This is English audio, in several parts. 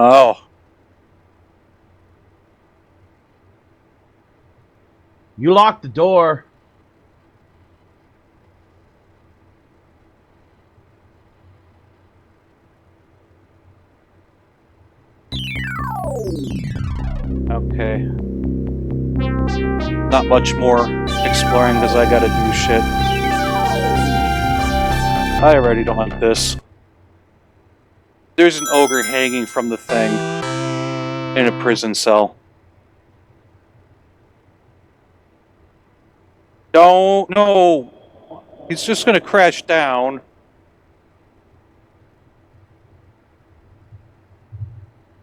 Oh. You locked the door. Okay. Not much more exploring because I gotta do shit. I already don't like this. There's an ogre hanging from the thing in a prison cell. Don't, no! He's just gonna crash down.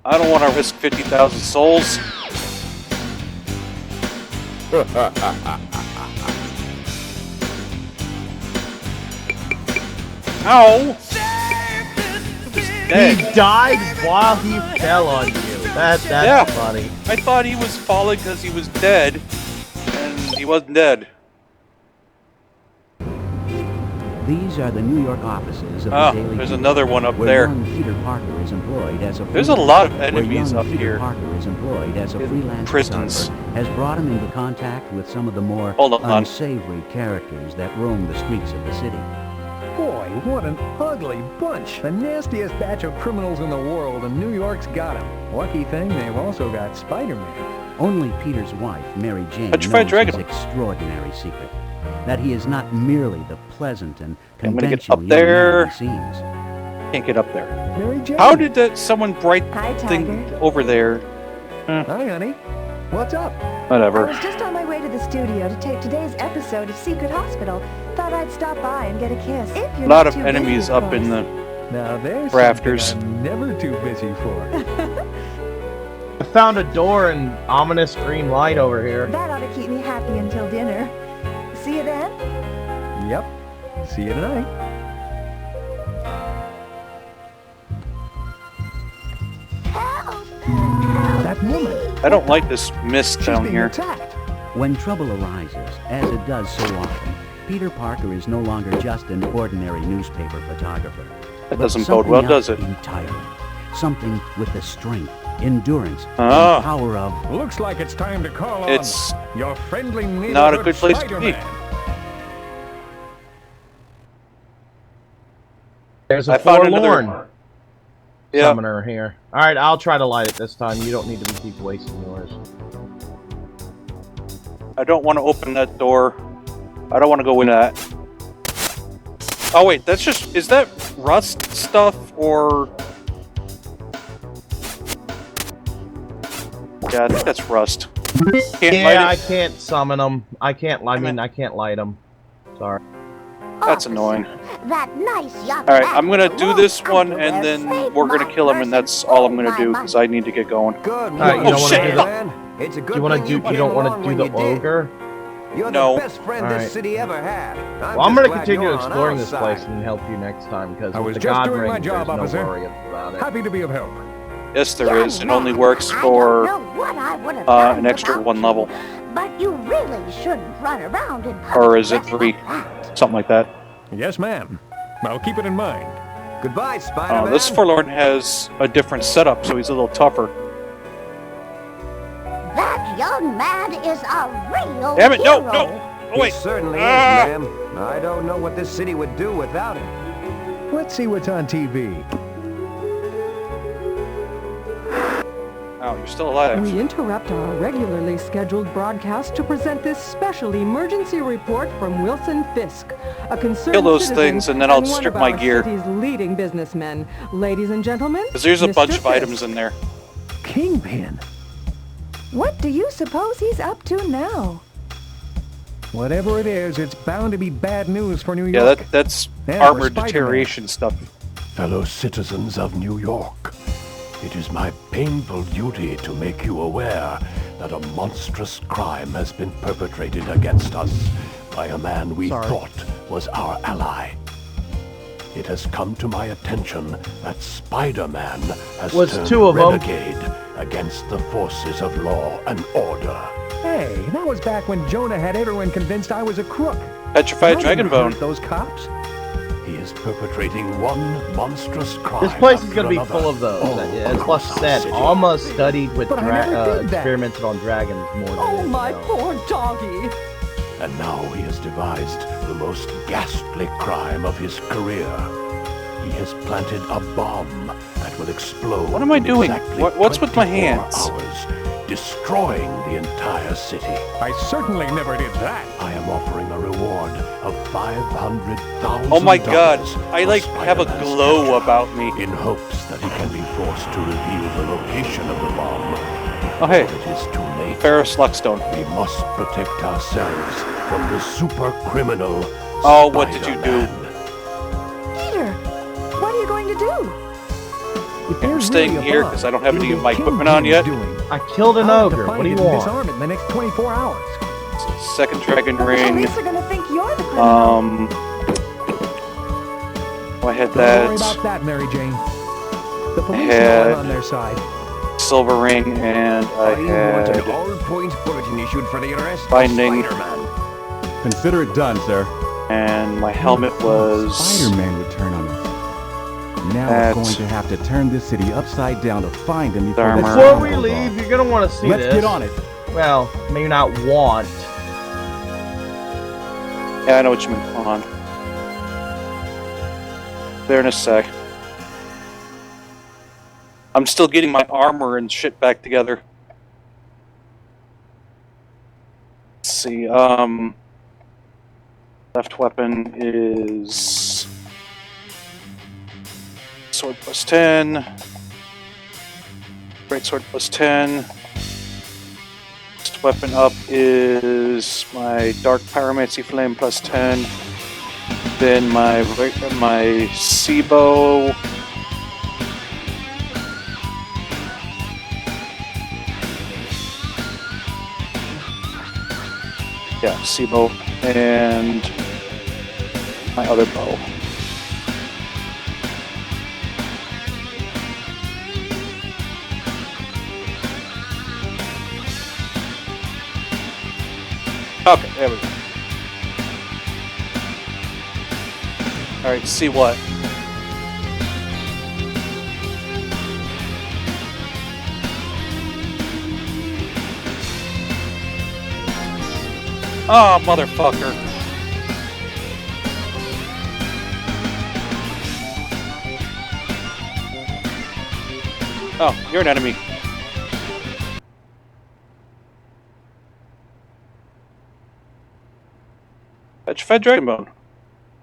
I don't want to risk 50,000 souls. Ow! He died while he fell on you. That's funny. I thought he was falling because he was dead, and he wasn't dead. These are the New York offices of the Daily there's Beacon, another one up where there. young Peter Parker is employed as a There's a lot of enemies up Peter here. Parker is employed as a In freelance prisons. photographer, has brought him into contact with some of the more Hold on. unsavory characters that roam the streets of the city. Boy, what an ugly bunch. The nastiest batch of criminals in the world, and New York's got them. Lucky thing, they've also got Spider-Man. Only Peter's wife, Mary Jane, Petrified knows Dragon. his extraordinary secret. That he is not merely the pleasant and I'm gonna get conventional up there. young man he seems. Can't get up there. Mary Jane. How did that someone bright Hi, thing Tiger. over there? Hi, honey. What's up? I Whatever. was just on my way to the studio to tape today's episode of Secret Hospital. Thought I'd stop by and get a kiss. If you're A lot not of too enemies busy, up of in the Now there's rafters. something I'm never too busy for. I found a door and ominous green light over here. That ought to keep me happy until dinner. See you then. Yep. See you tonight. That woman. I don't like this mist She's down being here. attacked. When trouble arises, as it does so often, Peter Parker is no longer just an ordinary newspaper photographer. That but doesn't bode well, something does else it? entirely. Something with the strength, endurance, Ah. and power of... Looks like it's time to call on It's your friendly neighborhood not a good place to be. Spider-Man. There's a I found forlorn Yeah. summoner here. Alright, I'll try to light it this time. You don't need to keep wasting yours. I don't want to open that door. I don't want to go in that. Oh wait, that's just... Is that rust stuff or... Yeah, I think that's rust. Can't Yeah, light I it. can't summon them. I can't light them. Sorry. That's annoying. That nice young Alright, man I'm gonna with do long this one underwear and then saved we're gonna my kill him and that's all I'm gonna do because I need to get going. Good Alright, you don't want to do the. man. It's a good Do you want thing to do? You came don't want along to do when the you did. ogre? You're No. the best friend Alright. this city ever had. Well, I'm gonna just glad continue you're on exploring our this side. place and help you next time because I with was the just God doing ring, my job, there's officer. no worry about it. Happy to be of help. Yes, there Young is. It only man, works I for don't know what I would have an done extra without one you, level. But you really shouldn't run around in public Or is it dressed 3? like that. Something like that. Yes, ma'am. I'll keep it in mind. Goodbye, Spider-Man. This Forlorn has a different setup, so he's a little tougher. That young man is a real Damn it, no, hero. no! Oh wait! He certainly Ah! is, ma'am. I don't know what this city would do without him. Let's see what's on TV. Oh, you're still alive. We interrupt our regularly scheduled broadcast to present this special emergency report from Wilson Fisk, a concerned Kill those citizen things and then I'll one strip of my our gear. city's leading businessmen. Ladies and gentlemen, Because there's a Mr. bunch of Fisk. items in there. Kingpin. What do you suppose he's up to now? Whatever it is, it's bound to be bad news for New Yeah, York. that's And armored for Spider-Man. deterioration stuff. Fellow citizens of New York, it is my painful duty to make you aware that a monstrous crime has been perpetrated against us by a man we thought was our ally. It has come to my attention that Spider-Man has Was turned two of 'em. renegade against the forces of law and order. Hey, that was back when Jonah had everyone convinced I was a crook. Petrified I Dragon didn't Bone. hurt those cops. He is is perpetrating one monstrous crime. This place is after gonna be another full of those. all As over Lush our said, city. Alma studied with But I never did that. experimented on dragons more than Oh, anything my else. poor doggy. And now he has devised the most ghastly crime of his career. He has planted a bomb that will explode. What am I in doing? exactly What's with my 24 hands? Hours, destroying the entire city. I certainly never did that. I am offering a reward of $500,000. Oh my god, I for like have a Spider-Man's glow capture, about me. in hopes that he can be forced to reveal the location of the bomb. Oh hey, But it is too late. Ferris Luckstone. We must protect ourselves from the super criminal. Oh, what did you do? Spider-Man. Peter, what are you going to do? If there's staying really a here bomb, 'cause I don't have any it'll of my be equipment on Kingpin's yet. doing. I killed an I'll have to ogre. find What do it you and want? disarm it in the next 24 hours. Second dragon But the ring. police are going to think you're the criminal. I had Don't worry that about that, Mary Jane. The police had- know I'm on their side. silver ring, and I had all-point bulletin issued for the arrest of binding. Spider-Man. Consider it done, sir. And my helmet was Spider-Man would turn on us. Now That's- we're going to have to turn this city upside down to find him before Armor. the Before sun we goes leave, off. you're gonna want to see Let's this. get on it. Well, maybe not want. Yeah, I know what you mean. Hold on. There in a sec. I'm still getting my armor and shit back together. Let's see. Left weapon is sword plus 10. Great sword plus 10. Next weapon up is my dark pyromancy flame plus 10. Then my Seabow. Yeah, Seabow. And my other bow. Okay, there we go. Alright, see what? Oh, motherfucker. Oh, you're an enemy. Fetch Fed Dragon Bone.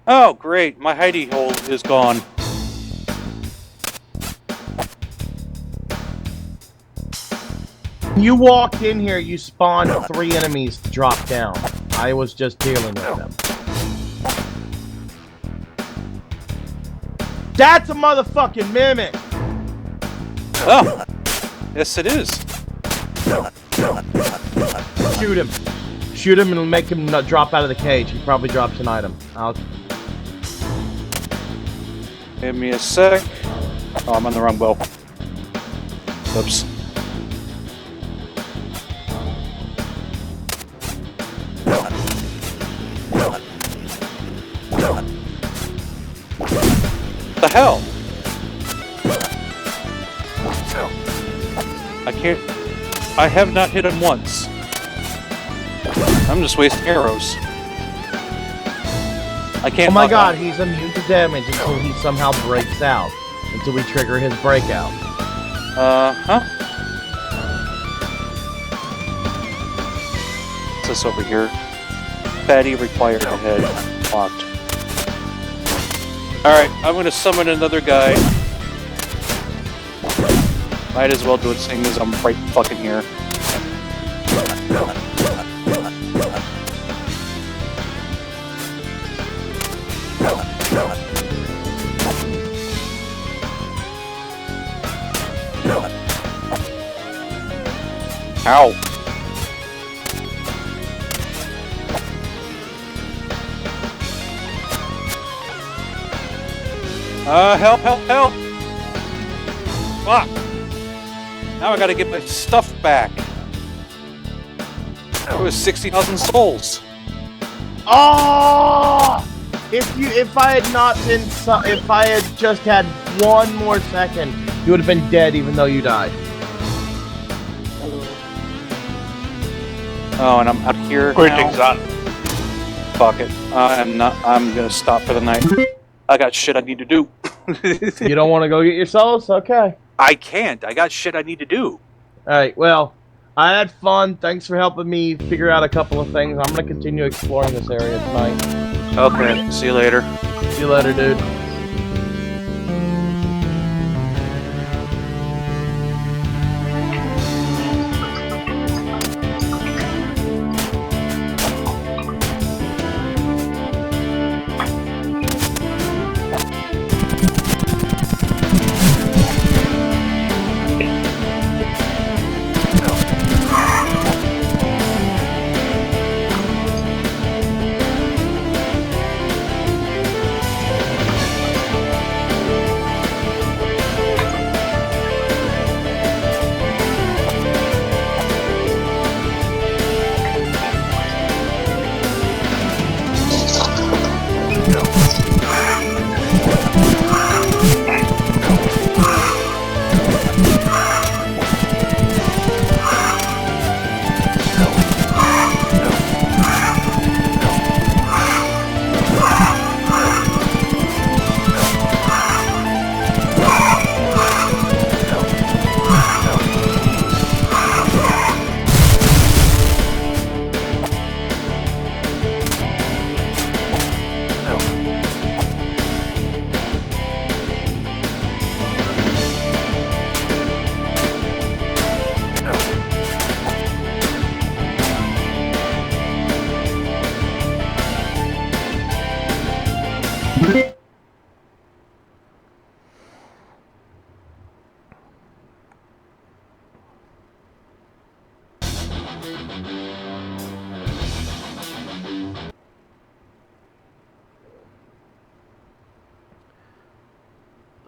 Oh, great. My hidey hole is gone. You walked in here, you spawned 3 enemies to drop down. I was just dealing with them. That's a motherfucking mimic! Oh, yes it is. Shoot him. Shoot him and make him not drop out of the cage. He probably drops an item. Give me a sec. Oh, I'm on the wrong bow. Oops. What the hell? I can't. I have not hit him once. I'm just wasting arrows. I can't. Oh my god, he's immune to damage until he somehow breaks out. Until we trigger his breakout. Huh? What's this over here? Fatty required ahead. Locked. Alright, I'm gonna summon another guy. Might as well do it seeing as I'm right fucking here. Ow. Help, help, help! Fuck! Now I gotta get my stuff back. It was 60,000 souls. Oh! If I had not been, if I had just had one more second, you would have been dead, even though you died. Oh, and I'm out here. Greetings, on. Fuck it. I'm gonna stop for the night. I got shit I need to do. You don't want to go get your souls? Okay. I can't. I got shit I need to do. Alright, well, I had fun. Thanks for helping me figure out a couple of things. I'm gonna continue exploring this area tonight. Okay, see you later. See you later, dude.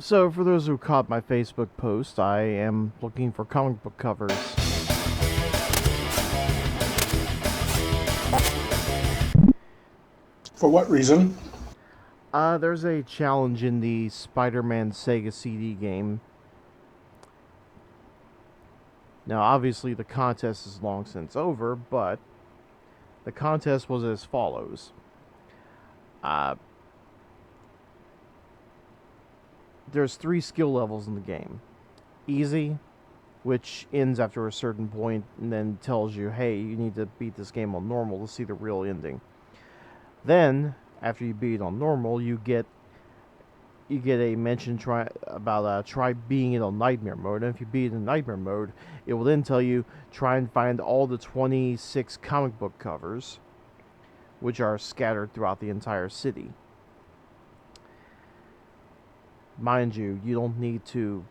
So, for those who caught my Facebook post, I am looking for comic book covers. For what reason? There's a challenge in the Spider-Man SEGA CD game. Now, obviously, the contest is long since over, but the contest was as follows. There's 3 skill levels in the game. Easy, which ends after a certain point and then tells you, hey, you need to beat this game on normal to see the real ending. Then, after you beat it on normal, you get a mention try being it on nightmare mode. And if you beat it in nightmare mode, it will then tell you try and find all the 26 comic book covers, which are scattered throughout the entire city. Mind you, you don't need to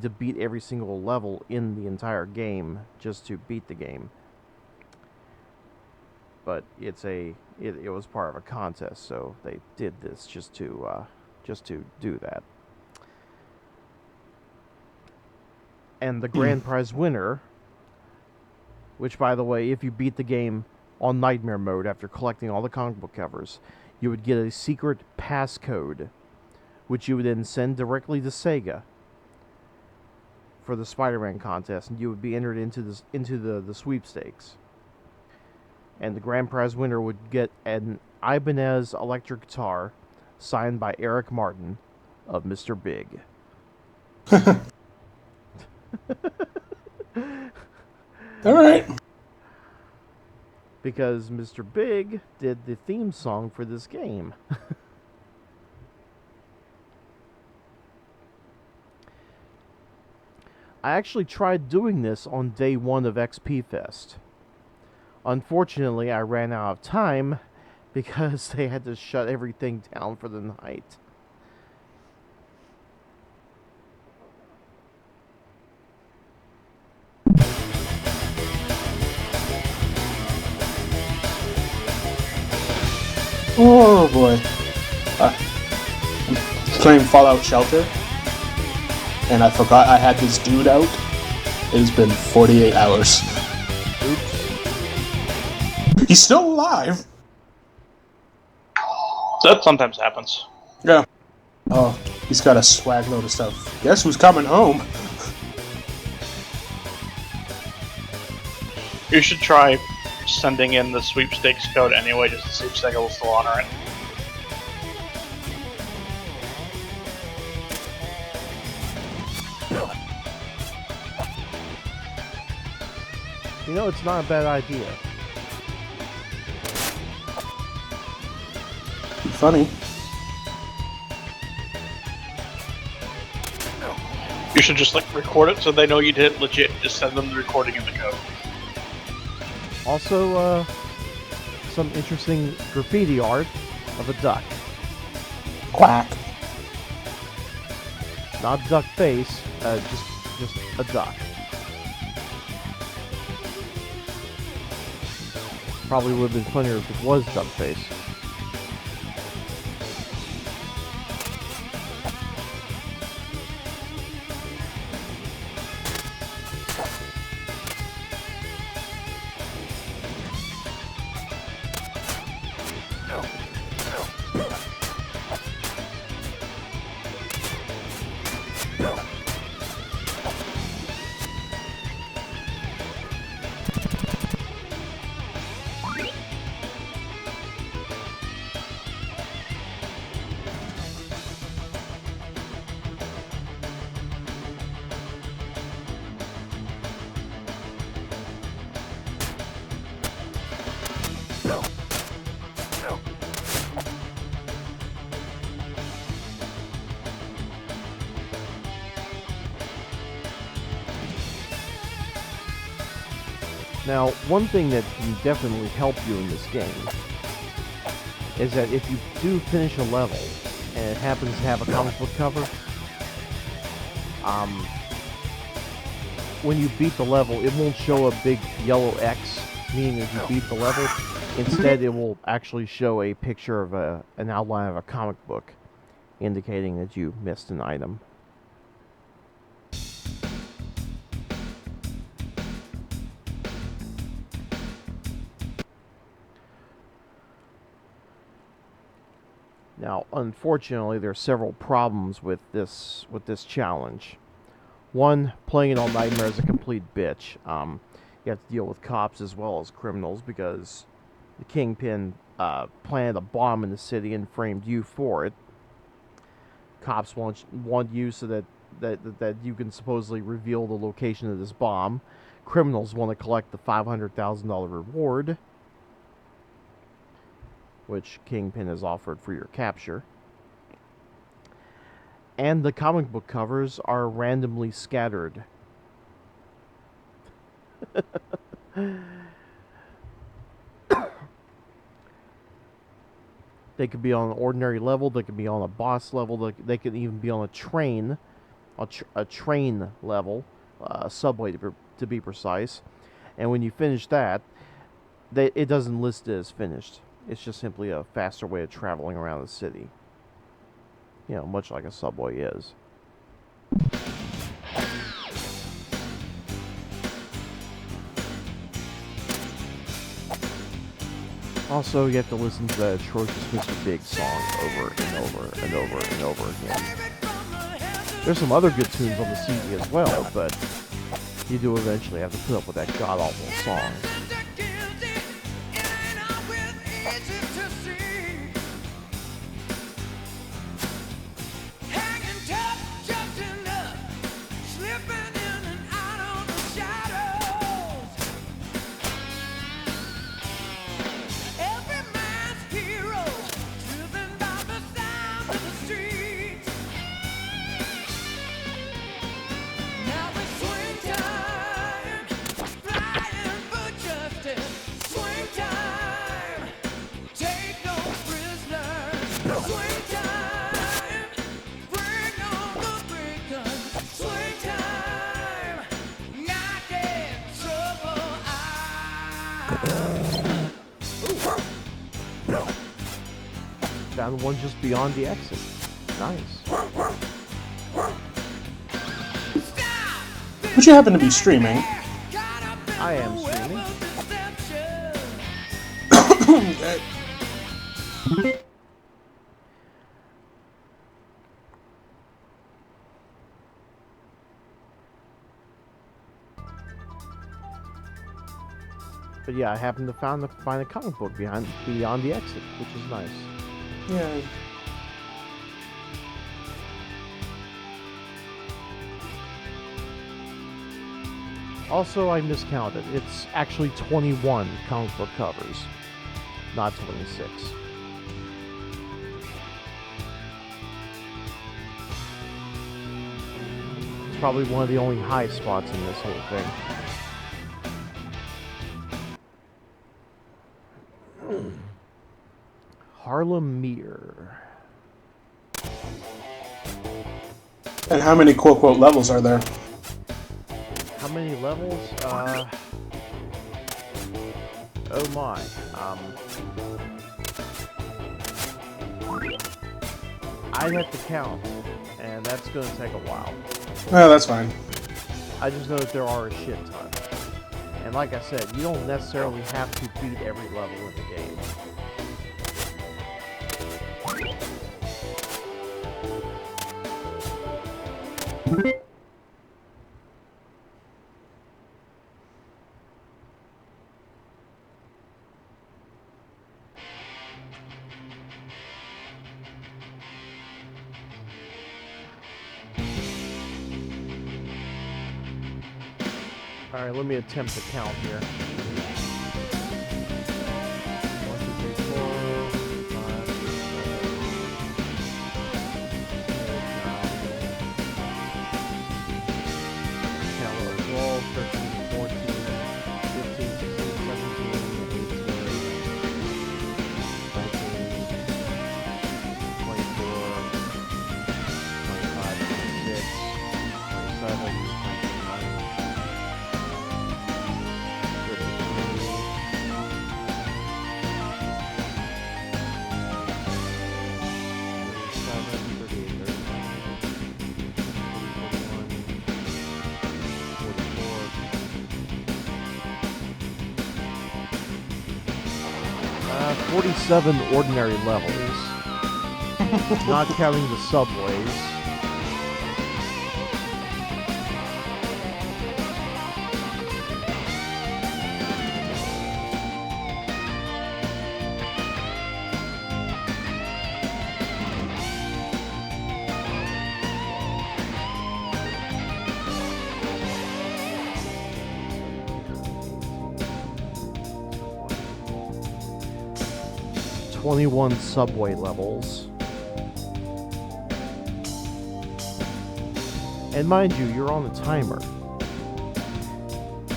beat every single level in the entire game just to beat the game. But it was part of a contest, so they did this just to do that. And the grand prize winner, which, by the way, if you beat the game on nightmare mode after collecting all the comic book covers, you would get a secret passcode, which you would then send directly to SEGA for the Spider-Man contest, and you would be entered into the sweepstakes. And the grand prize winner would get an Ibanez electric guitar signed by Eric Martin of Mr. Big. Alright. Because Mr. Big did the theme song for this game. I actually tried doing this on day 1 of XP Fest. Unfortunately, I ran out of time because they had to shut everything down for the night. Oh boy. I'm playing Fallout Shelter, and I forgot I had this dude out. It has been 48 hours. Oops. He's still alive. That sometimes happens. Yeah. Oh, he's got a swag load of stuff. Guess who's coming home? You should try sending in the sweepstakes code anyway, just to see if SEGA will still honor it. You know, it's not a bad idea. Funny. You should just record it so they know you did it legit. Just send them the recording and the code. Also, some interesting graffiti art of a duck. Quack. Not duck face, just a duck. Probably would have been funnier if it was duck face. Now, one thing that can definitely help you in this game is that if you do finish a level and it happens to have a comic book cover, when you beat the level, it won't show a big yellow X, meaning that you beat the level. Instead, it will actually show a picture of an outline of a comic book, indicating that you missed an item. Now, unfortunately, there are several problems with this challenge. One, playing it all nightmare is a complete bitch. You have to deal with cops as well as criminals because the Kingpin planted a bomb in the city and framed you for it. Cops want you so that you can supposedly reveal the location of this bomb. Criminals want to collect the $500,000 reward, which Kingpin has offered for your capture. And the comic book covers are randomly scattered. They could be on an ordinary level, they could be on a boss level, they could even be on a train, a train level, a subway to be precise. And when you finish that, it doesn't list it as finished. It's just simply a faster way of traveling around the city. You know, much like a subway is. Also, you have to listen to that atrocious Mr. Big song over and over and over and over again. There's some other good tunes on the CD as well, but you do eventually have to put up with that god-awful song. Found one just beyond the exit. Nice. Would you happen to be streaming? I am streaming. But yeah, I happened to find a comic book beyond the exit, which is nice. Yeah. Also, I miscounted. It's actually 21 comic book covers, not 26. It's probably one of the only high spots in this whole thing. Harlem Mirror. And how many quote levels are there? How many levels? Oh my. I'd have to count, and that's going to take a while. Oh, that's fine. I just know that there are a shit ton. And like I said, you don't necessarily have to beat every level in the game. Alright, let me attempt to count here. 1, 2, 3, 4, 5, 6, 7, 12, 13, 14, 15, 16, 17, 18, 19, 24, 25, 26, 27, 47 ordinary levels, not counting the subways. Twenty-one subway levels. And mind you, you're on a timer.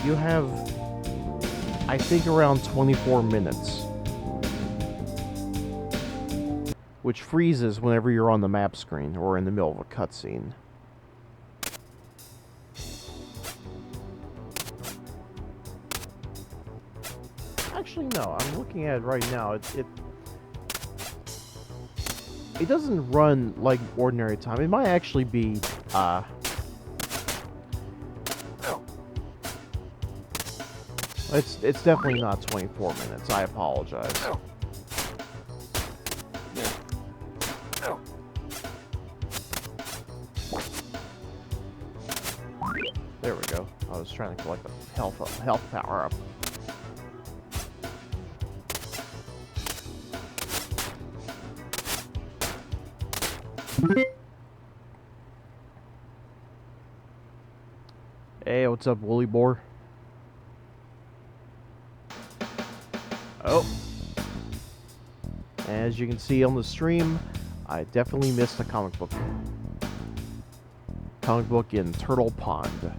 You have, I think, around 24 minutes. Which freezes whenever you're on the map screen or in the middle of a cutscene. Actually, no. I'm looking at it right now. It doesn't run like ordinary time. It might actually be, It's definitely not 24 minutes. I apologize. There we go. I was trying to collect a health power up. Hey, what's up, Woolly Boar? Oh. As you can see on the stream, I definitely missed a comic book. Comic book in Turtle Pond.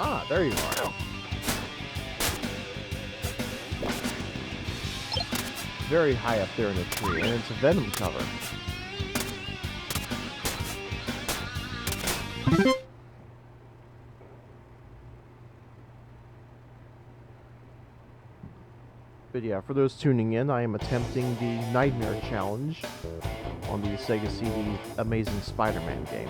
Ah, there you are. Very high up there in the tree, and it's a Venom cover. But yeah, for those tuning in, I am attempting the Nightmare Challenge on the Sega CD Amazing Spider-Man game.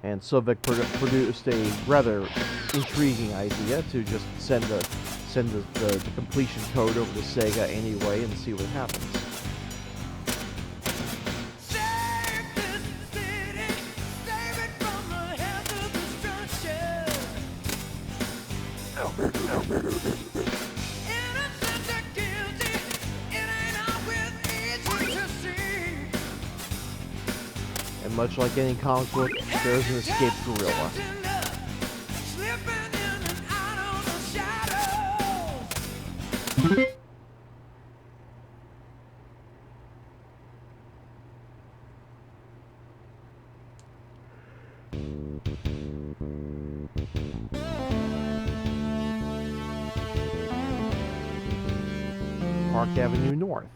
And Sovek produced a rather intriguing idea to just send the completion code over to Sega anyway and see what happens. And much like any comic book, there's an escaped gorilla. Park Avenue North.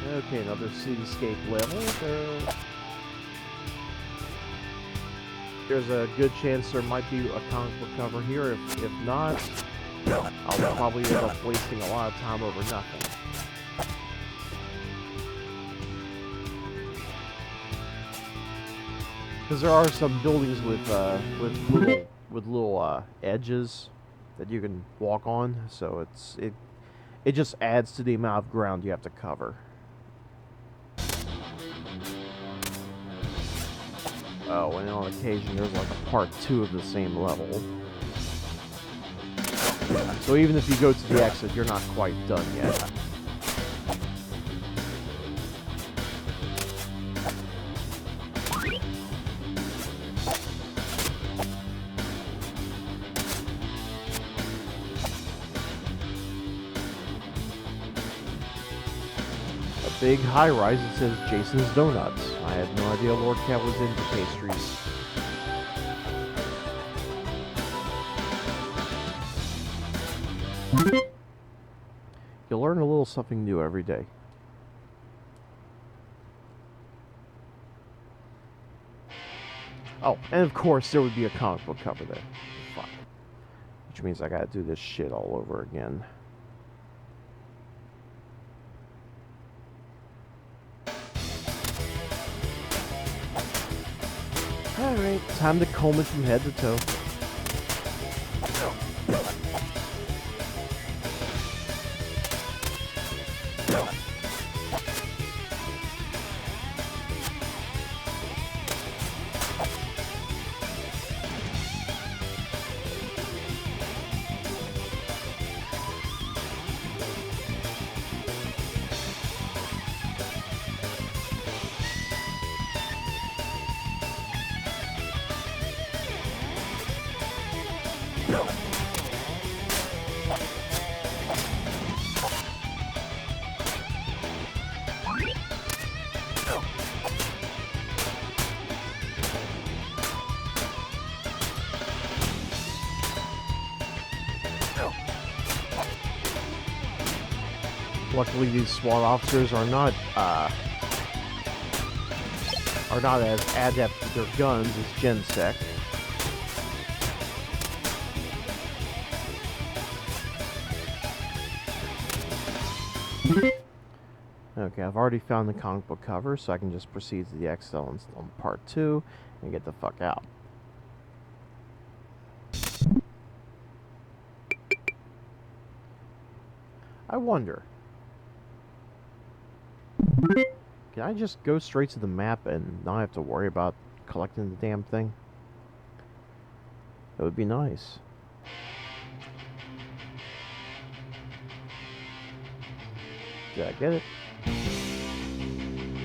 Okay, another cityscape level. There's a good chance there might be a comic book cover here. If not, I'll probably end up wasting a lot of time over nothing. Because there are some buildings with little edges that you can walk on, so it just adds to the amount of ground you have to cover. Oh, and on occasion there's like a part 2 of the same level. So even if you go to the exit, you're not quite done yet. Big high-rise that says Jason's Donuts. I had no idea Lord Cat was into pastries. You learn a little something new every day. Oh, and of course there would be a comic book cover there. Fuck. Which means I gotta do this shit all over again. Alright, time to comb it from head to toe. Luckily, these SWAT officers are not as adept with their guns as GenSec. Okay, I've already found the comic book cover, so I can just proceed to the exit on part 2 and get the fuck out. I wonder, can I just go straight to the map and not have to worry about collecting the damn thing? That would be nice. Did I get it?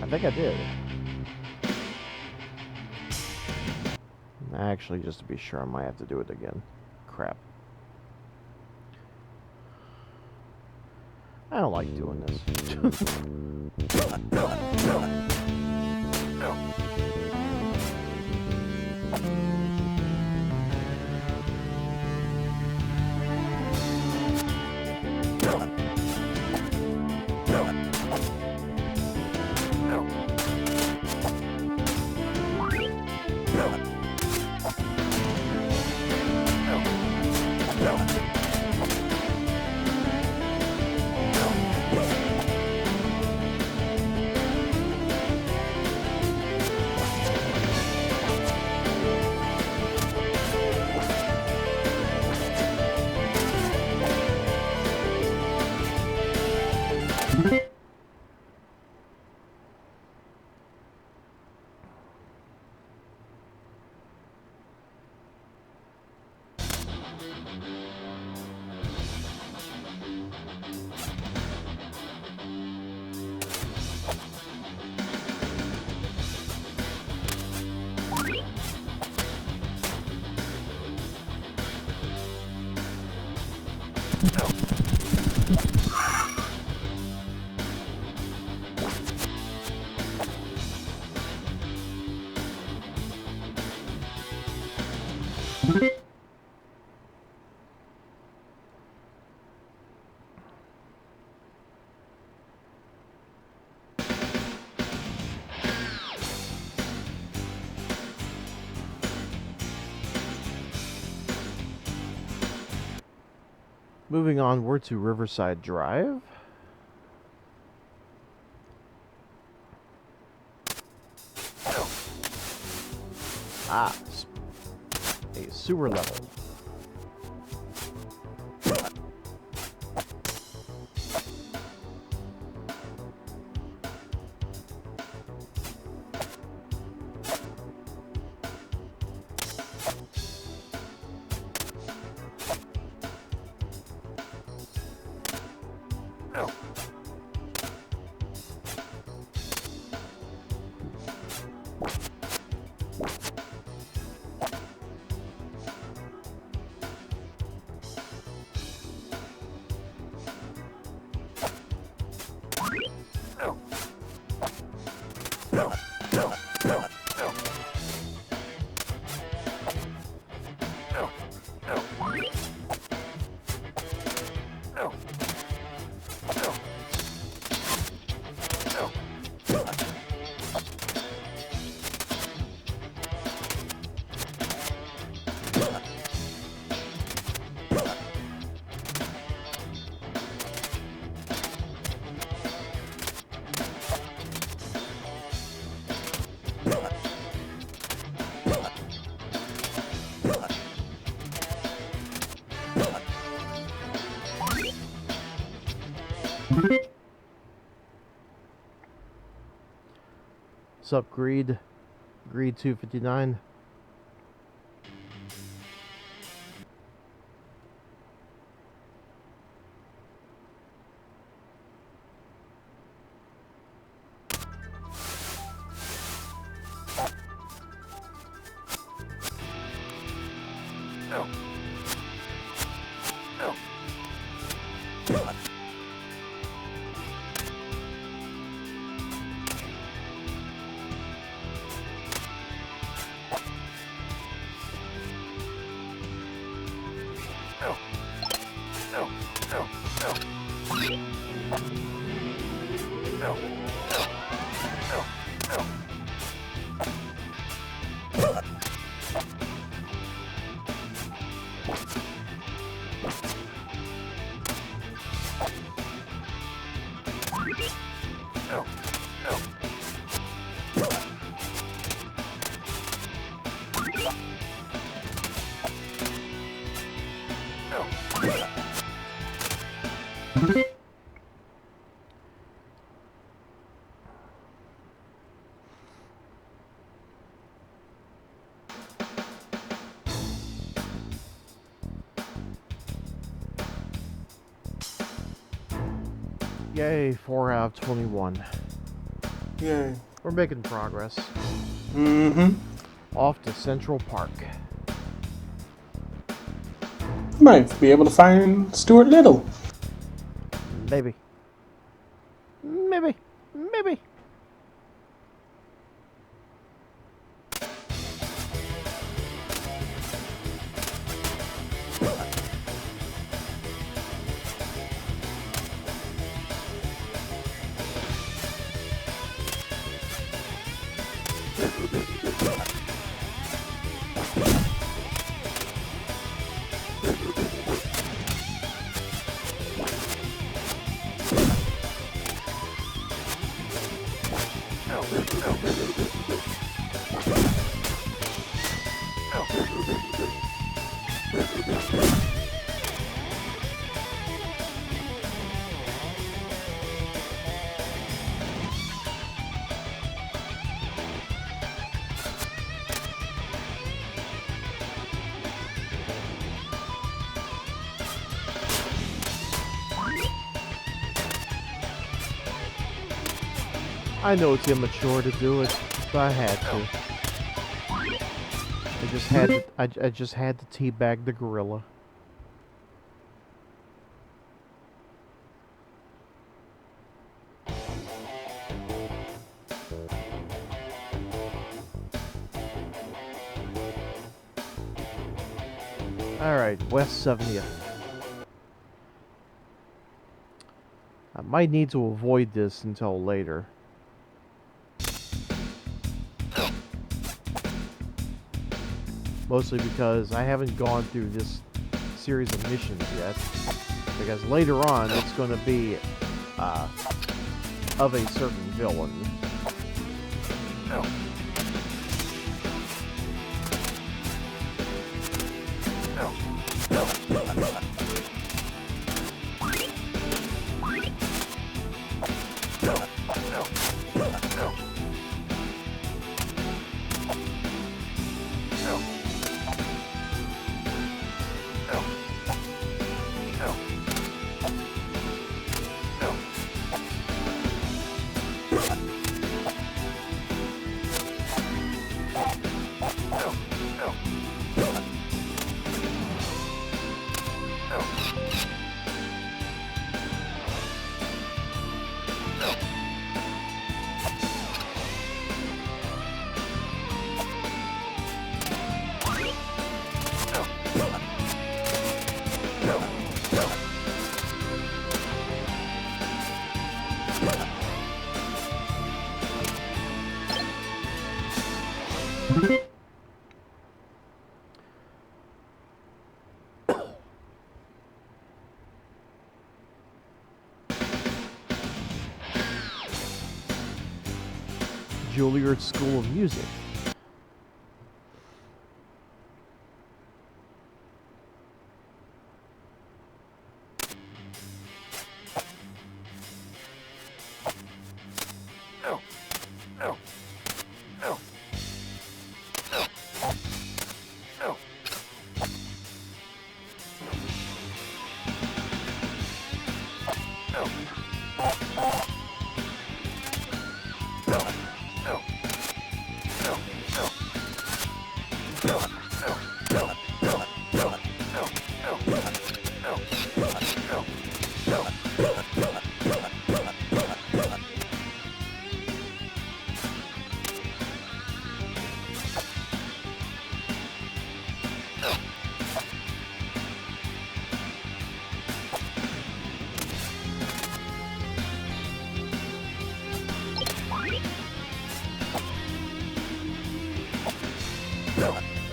I think I did. Actually, just to be sure, I might have to do it again. Crap. I don't like doing this. Moving onward to Riverside Drive. Ah, a sewer level. Sup, Greed? Greed 259. Yay, 4 out of 21. Yay. We're making progress. Mm-hmm. Off to Central Park. Might be able to find Stuart Little. Maybe. Maybe. Maybe. I know it's immature to do it, but I had to. I just had to teabag the gorilla. Alright, West 70th. I might need to avoid this until later. Mostly because I haven't gone through this series of missions yet. Because later on, it's going to be of a certain villain. Juilliard School of Music.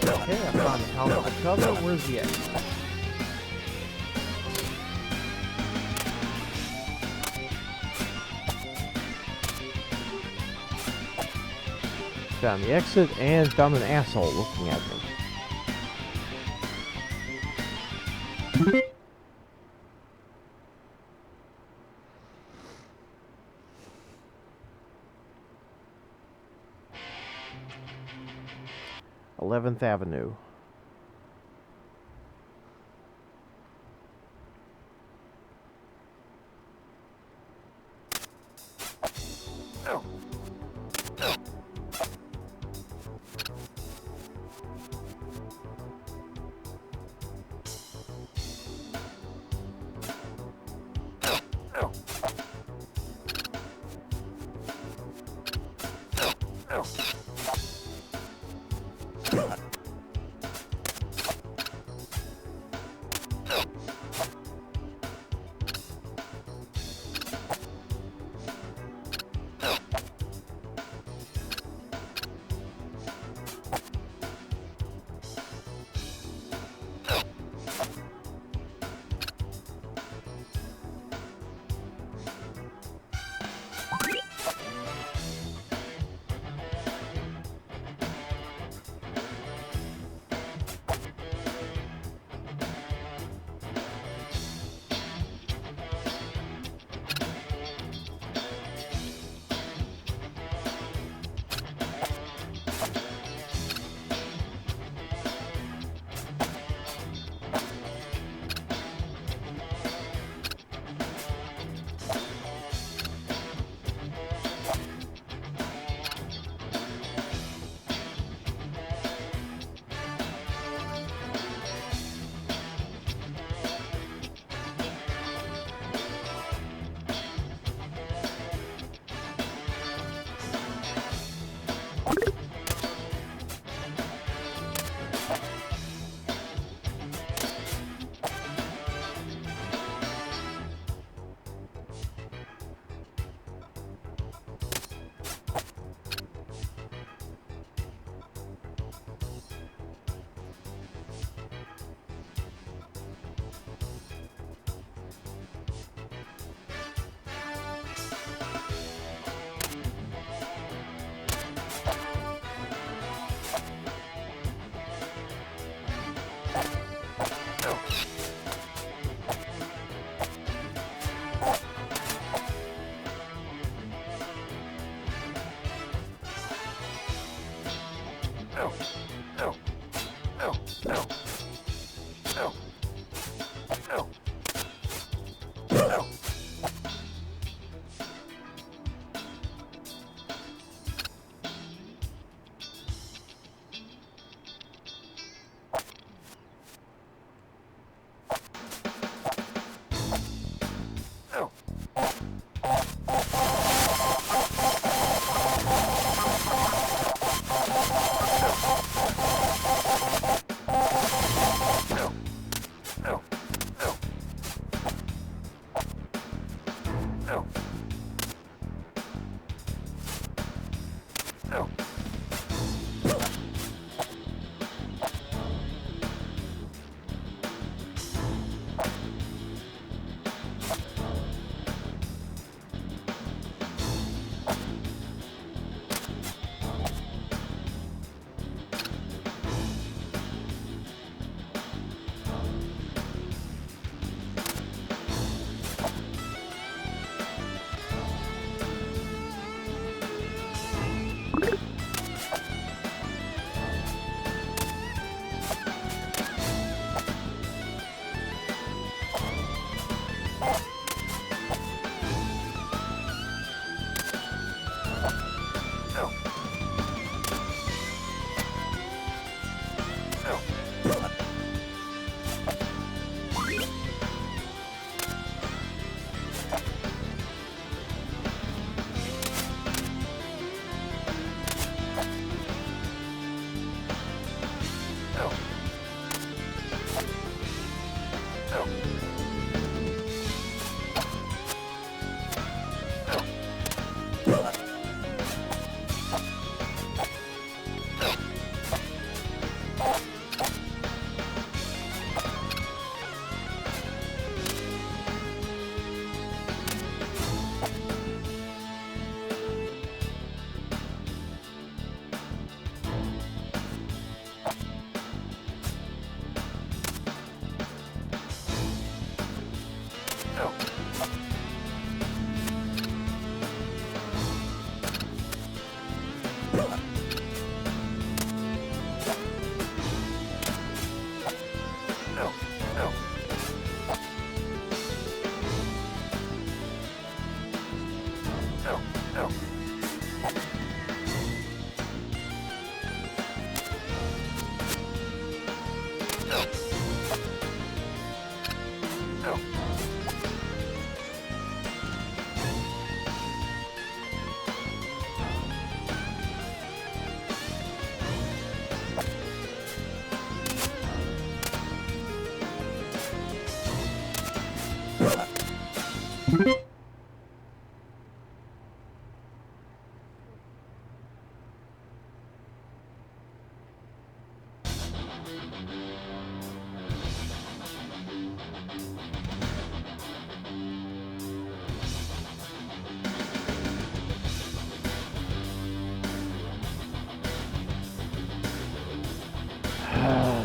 Okay, I found the house of the cover. Where's the exit? Found the exit and found an asshole looking at me. Eleventh Avenue.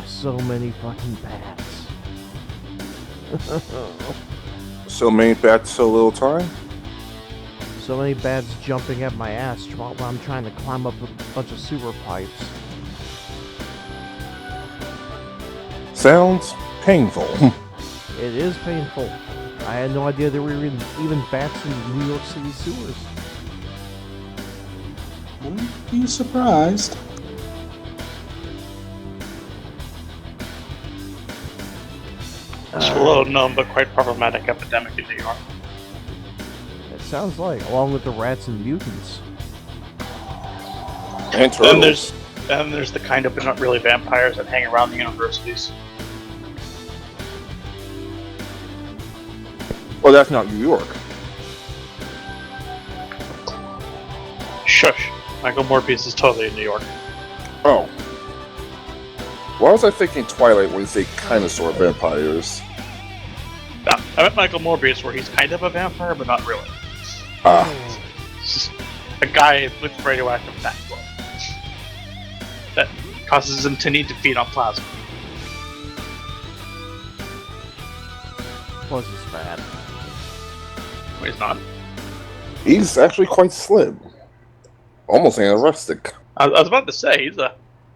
So many fucking bats. So many bats, so little time? So many bats jumping at my ass while I'm trying to climb up a bunch of sewer pipes. Sounds painful. It is painful. I had no idea there were even bats in New York City sewers. Wouldn't be surprised. It's a little known but quite problematic epidemic in New York. It sounds like, along with the rats and mutants. And turtles. And there's the kind of but not really vampires that hang around the universities. Well, that's not New York. Shush. Michael Morbius is totally in New York. Oh. Why was I thinking Twilight when you say kind of sort of vampires? No, I meant Michael Morbius where he's kind of a vampire, but not really. A guy with radioactive backbone that causes him to need to feed on plasma. Plus he's fat. No, he's not. He's actually quite slim. Almost anorexic. I was about to say,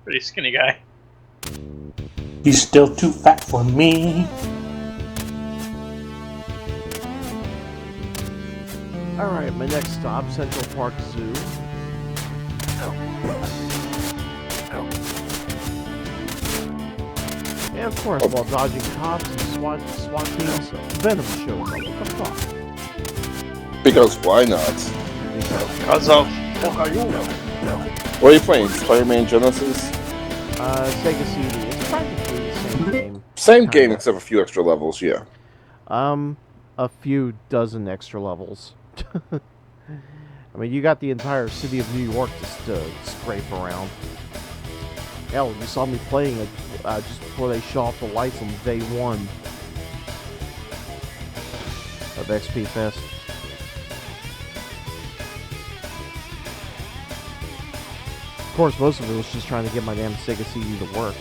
Pretty skinny guy. He's still too fat for me. Alright, my next stop, Central Park Zoo. And of course, while dodging cops and SWAT teams, Venom shows up. What the fuck? Because why not? Because of What are you playing? Spider-Man Genesis? Sega CD. It's practically the same game. Same game except a few extra levels, yeah. A few dozen extra levels. I mean, you got the entire city of New York to scrape around. Hell, you saw me playing it just before they shut off the lights on day 1 of XP Fest. Of course, most of it was just trying to get my damn Sega CD to work.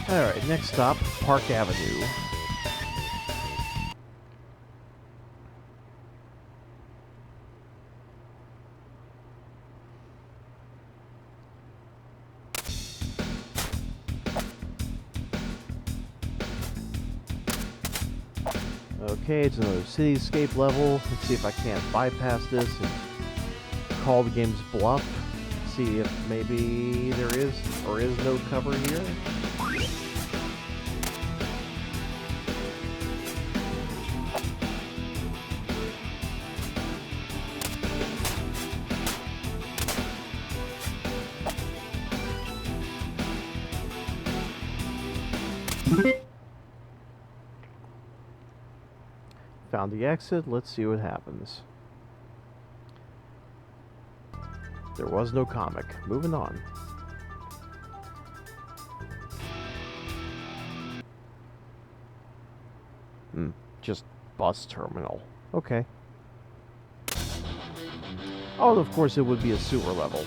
Alright, next stop, Park Avenue. Okay, it's another cityscape level. Let's see if I can't bypass this and call the game's bluff. See if maybe there is or is no cover here. Found the exit. Let's see what happens. There was no comic. Moving on. Just bus terminal. Okay. Oh, and of course it would be a sewer level.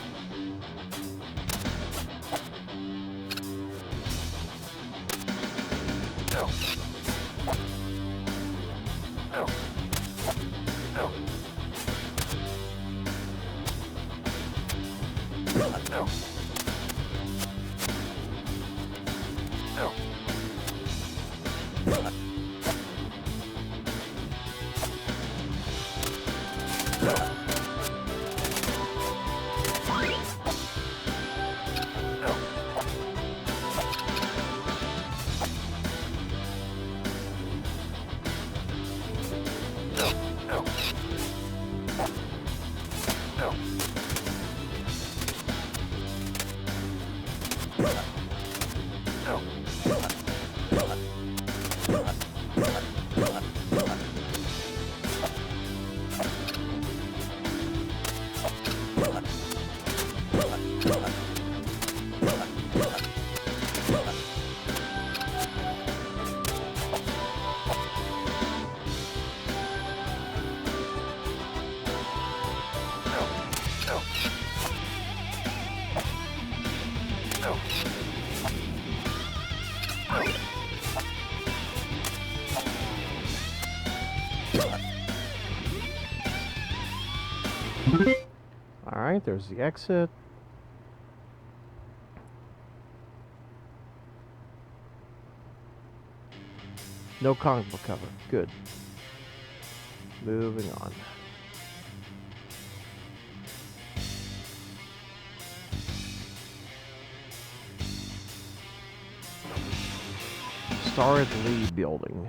Alright, there's the exit. No comic book cover. Good. Moving on. Star at the Lee building.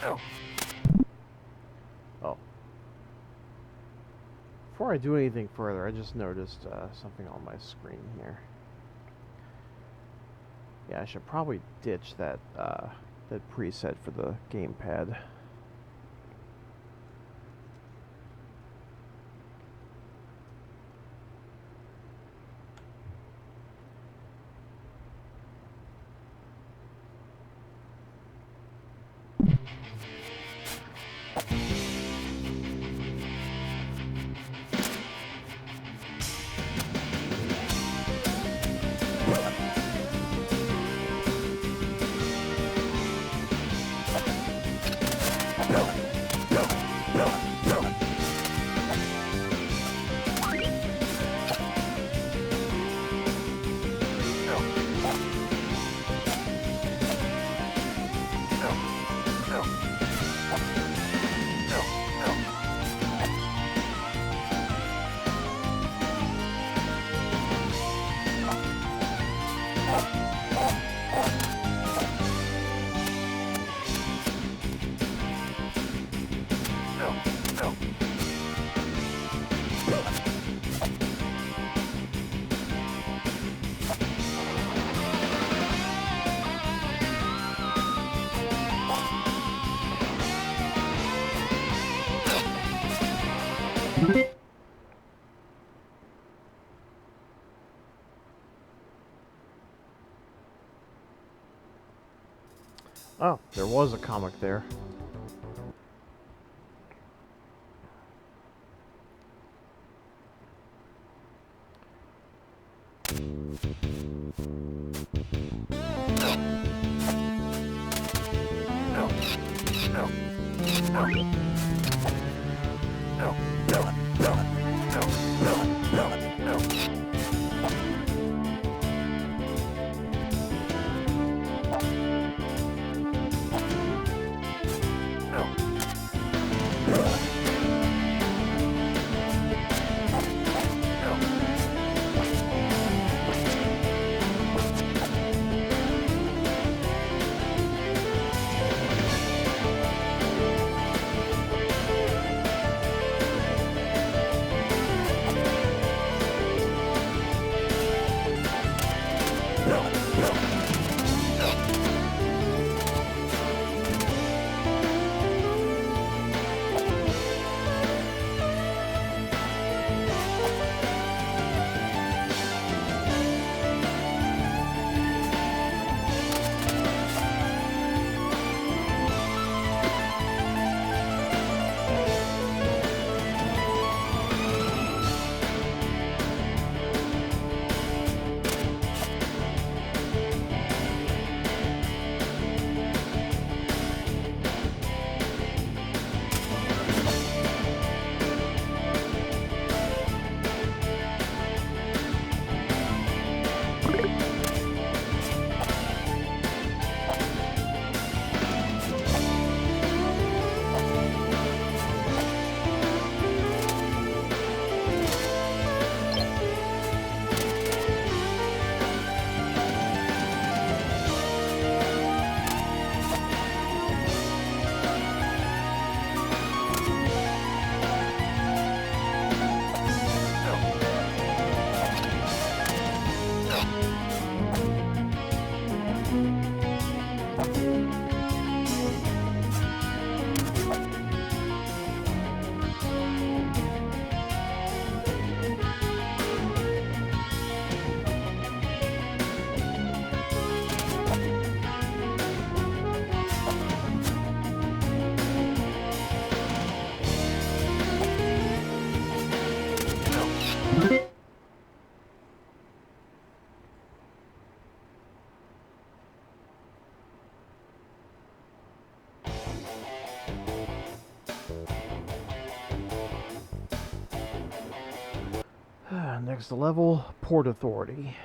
Oh. Before I do anything further, I just noticed something on my screen here. Yeah, I should probably ditch that that preset for the gamepad. Oh, there was a comic there. Next level, Port Authority.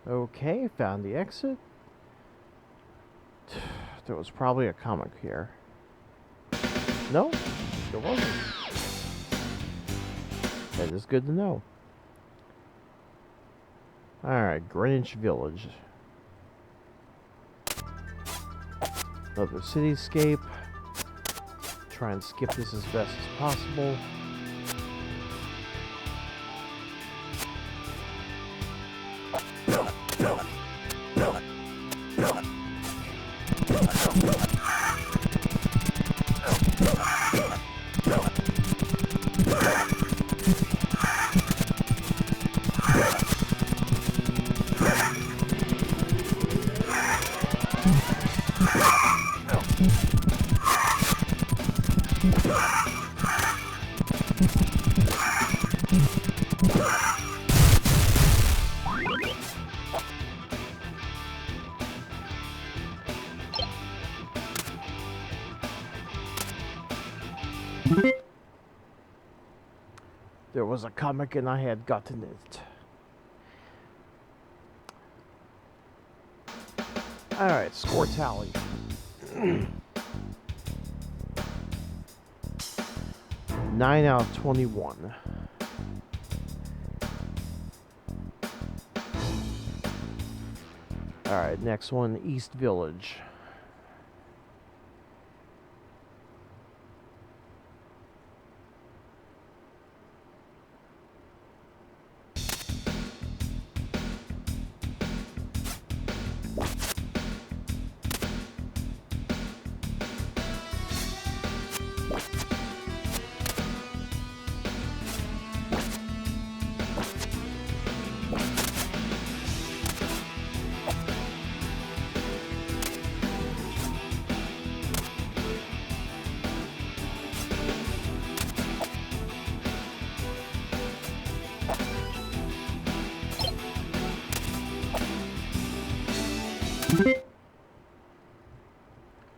Okay, found the exit. There was probably a comic here. No, there wasn't. That is good to know. Alright, Greenwich Village. Another cityscape. Try and skip this as best as possible. There was a comic and I had gotten it. Alright, score tally. 9 out of 21. Alright, next one, East Village.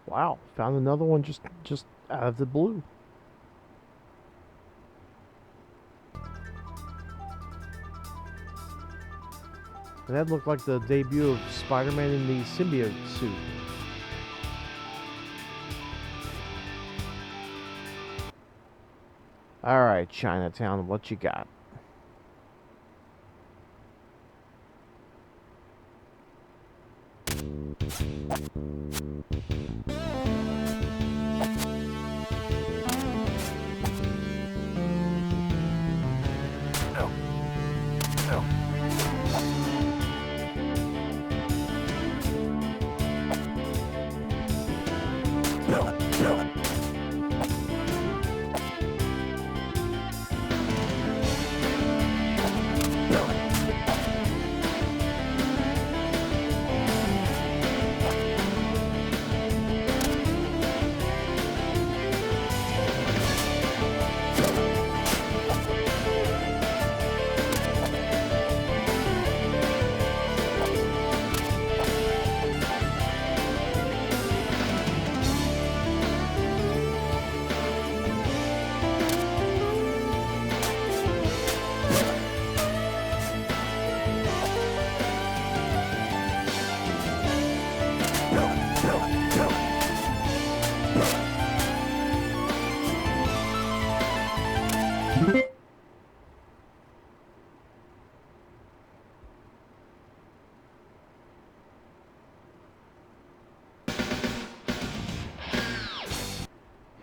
Wow, found another one just out of the blue. And that looked like the debut of Spider-Man in the symbiote suit. Alright, Chinatown, what you got?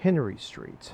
Henry Street.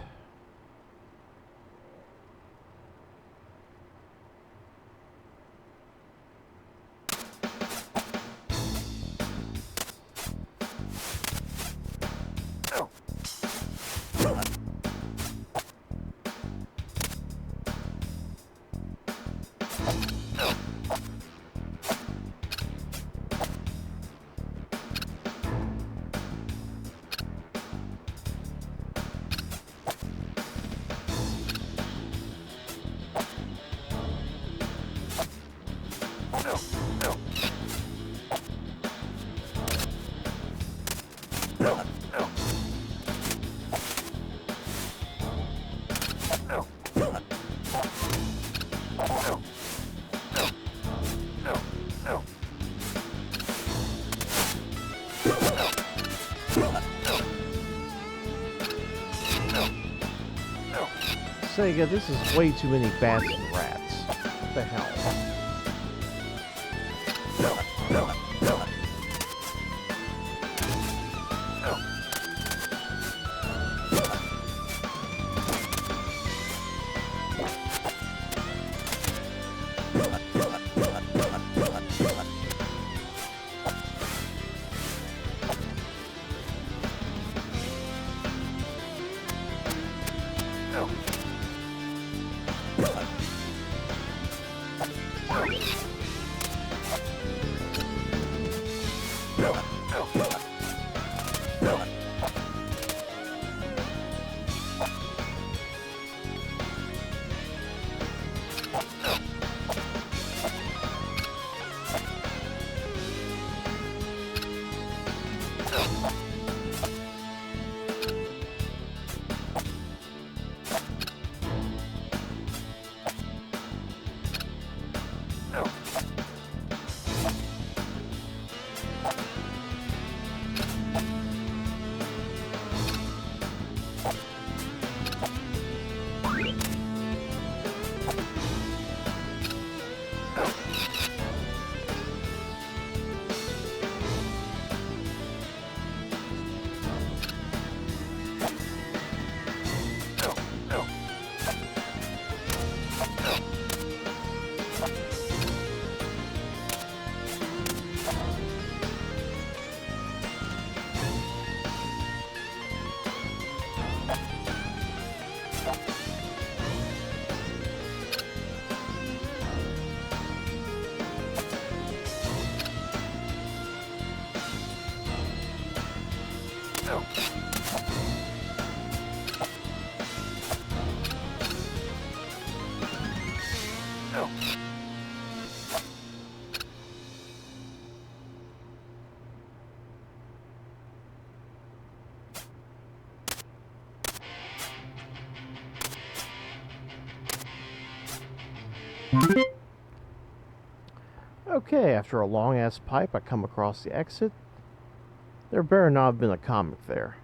Sega, this is way too many bats and rats. What the hell? Okay, after a long-ass pipe, I come across the exit. There better not have been a comic there.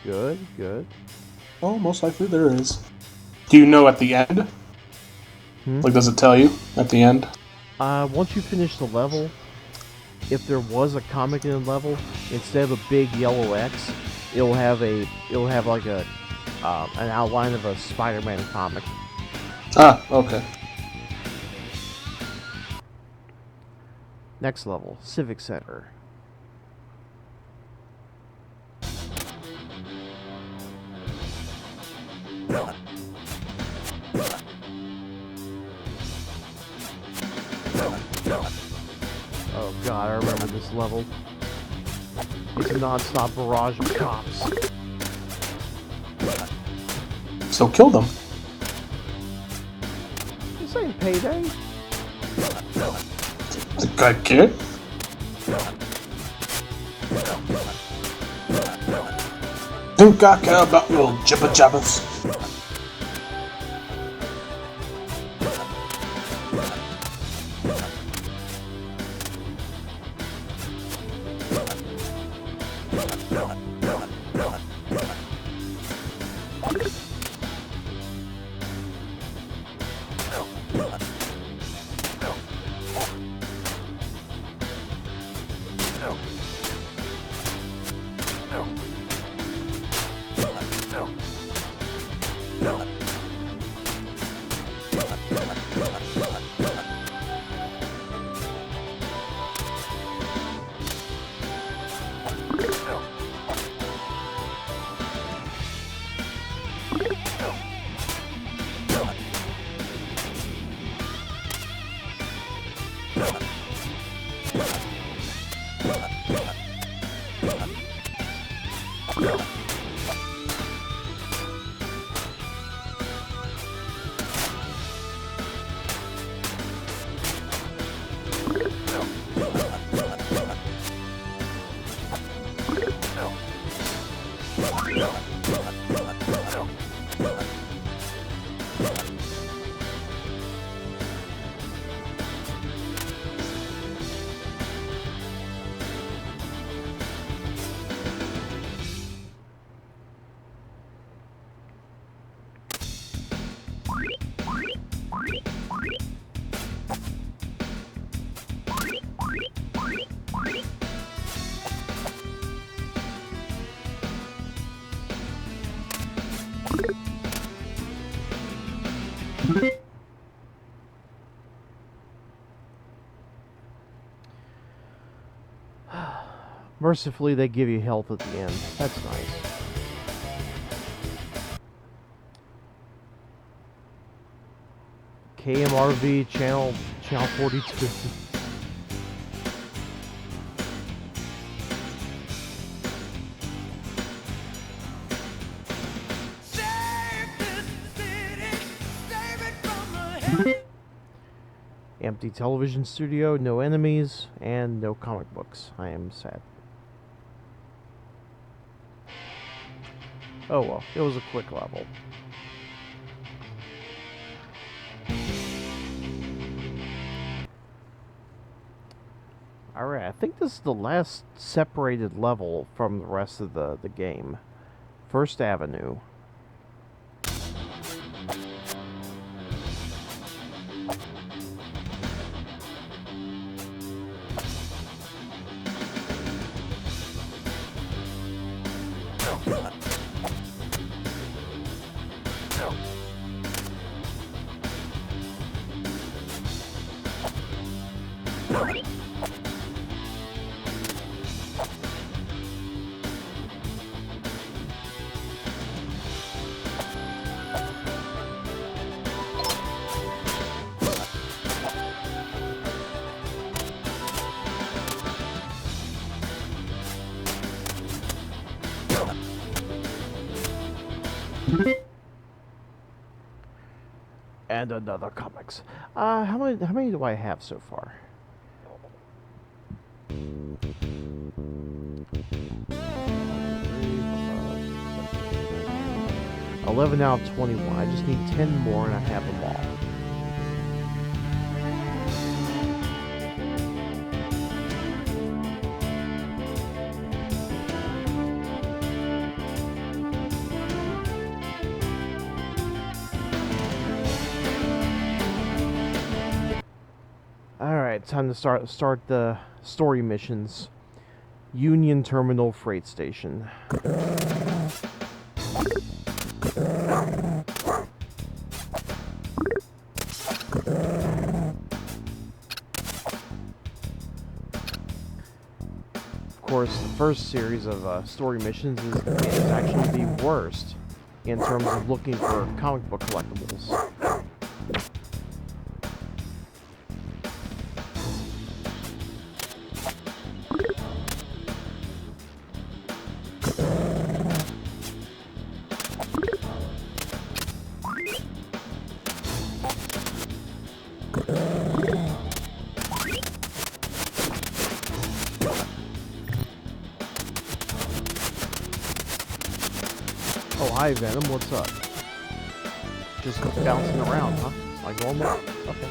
Good, good. Oh, most likely there is. Do you know at the end? Like, does it tell you at the end? Once you finish the level, if there was a comic in the level, instead of a big yellow X, it'll have like a an outline of a Spider-Man comic. Ah, okay. Next level, Civic Center. Oh god, I remember this level. It's a non-stop barrage of cops. So kill them. This ain't Payday. The guy kid? Think I care about your jibber jabbers? Mercifully, they give you health at the end. That's nice. KMRV channel 42. Empty television studio, no enemies, and no comic books. I am sad. Oh well, it was a quick level. Alright, I think this is the last separated level from the rest of the game. First Avenue. And another comics. How many do I have so far? 11 out of 21. I just need 10 more and I have them all. Alright, time to start the story missions. Union Terminal Freight Station. Of course, the first series of story missions is actually the worst in terms of looking for comic book collectibles. Oh, hi Venom, what's up? Just bouncing around, huh? Like normal? Okay.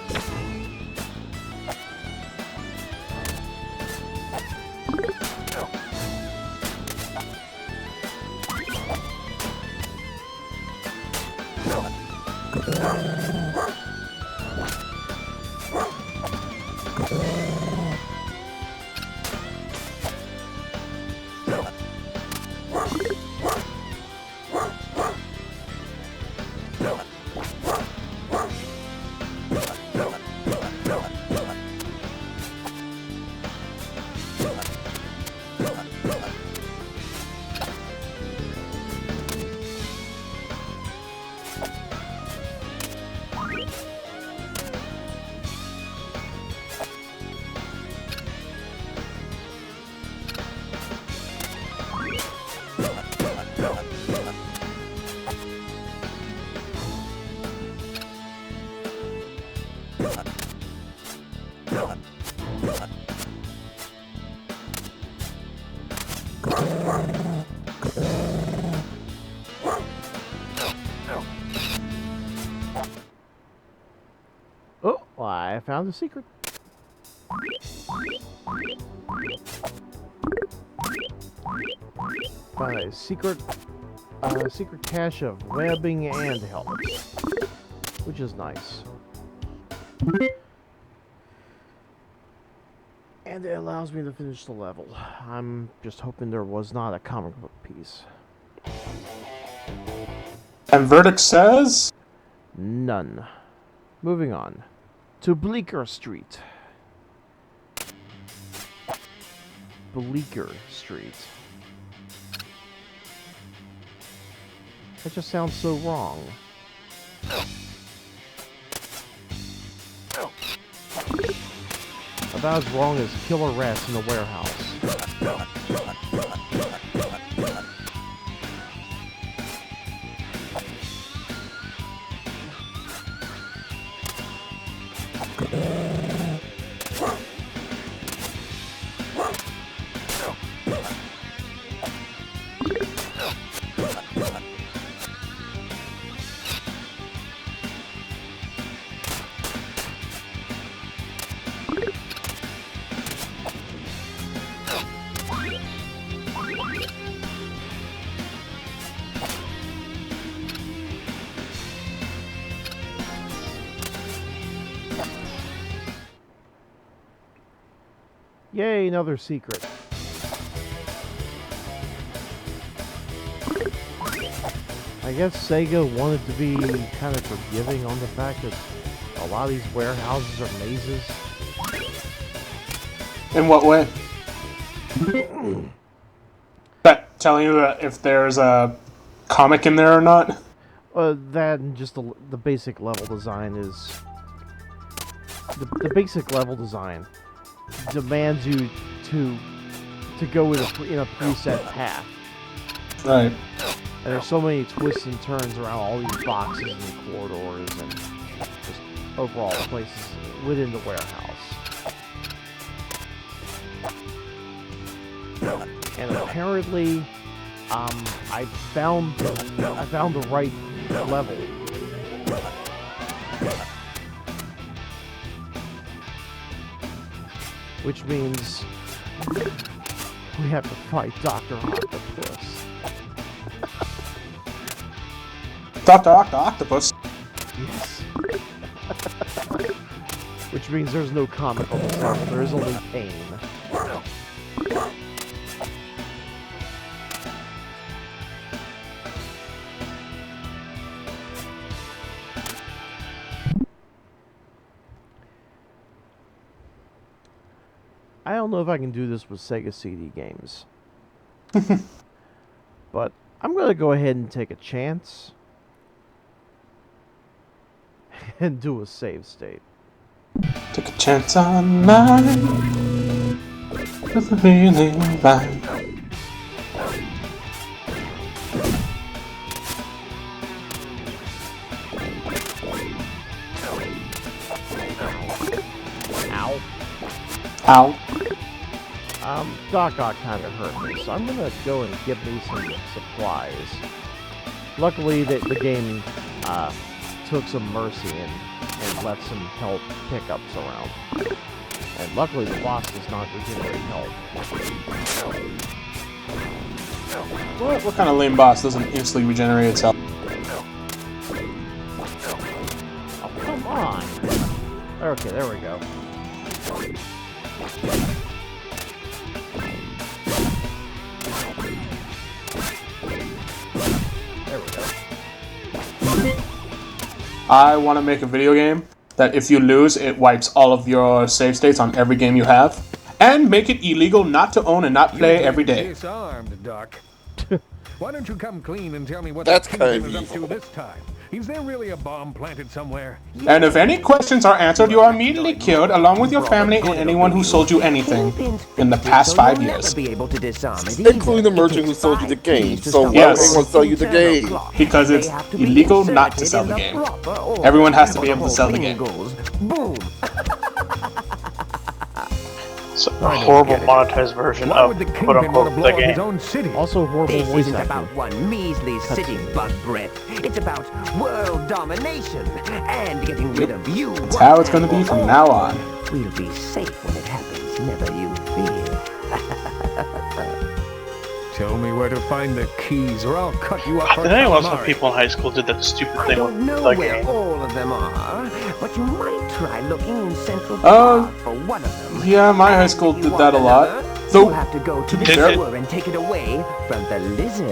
Oh, I found a secret. Found a secret cache of webbing and helmets, which is nice. And it allows me to finish the level. I'm just hoping there was not a comic book piece. And verdict says? None. Moving on to Bleecker Street. Bleecker Street. That just sounds so wrong. About as wrong as killer rats in a warehouse. Yay, another secret. I guess Sega wanted to be kind of forgiving on the fact that a lot of these warehouses are mazes. In what way? That telling you if there's a comic in there or not? That and just the basic level design is... The basic level design demands you to go in a preset path. Right. And there's so many twists and turns around all these boxes and corridors and just overall places within the warehouse. And apparently, I found the right level. Which means we have to fight Dr. Octopus. Dr. Octopus? Yes. Which means there's no comic on the side, there is only pain. I don't know if I can do this with Sega CD games. But I'm going to go ahead and take a chance. And do a save state. Take a chance on mine. With a feeling right. Ow. Ow. Doc Ock kind of hurt me, so I'm gonna go and give me some supplies. Luckily, the game took some mercy and left some help pickups around. And luckily, the boss does not regenerate health. What kind of lame boss doesn't instantly regenerate itself? Oh, come on! Okay, there we go. There we go. I want to make a video game that if you lose, it wipes all of your save states on every game you have, and make it illegal not to own and not play every day. Disarmed, Doc. Why don't you come clean and tell me what That's the Kingpin kind is of up to this time? Is there really a bomb planted somewhere? And if any questions are answered, you are immediately killed, along with your family and anyone who sold you anything in the past 5 years. Including the merchant who sold you the game. So why would Yes. anyone sell you the game? Because it's illegal not to sell the game. Everyone has to be able to sell the game. Boom! It's a horrible monetized version of quote unquote the game. Also horrible This voice isn't acting. about one measly city bug breath. It's about world domination and getting rid of you. That's how it's going to be from now on. We'll be safe when it happens, never you fear. Tell me where to find the keys, or I'll cut you up for Did anyone else calamari. when people in high school did that stupid I thing don't with know the where game? all of them are, but you might try looking in Central Park for one of them. Yeah, my high school did that a lot. You'll Though, have to go to the fair- sewer and take it away from the lizard.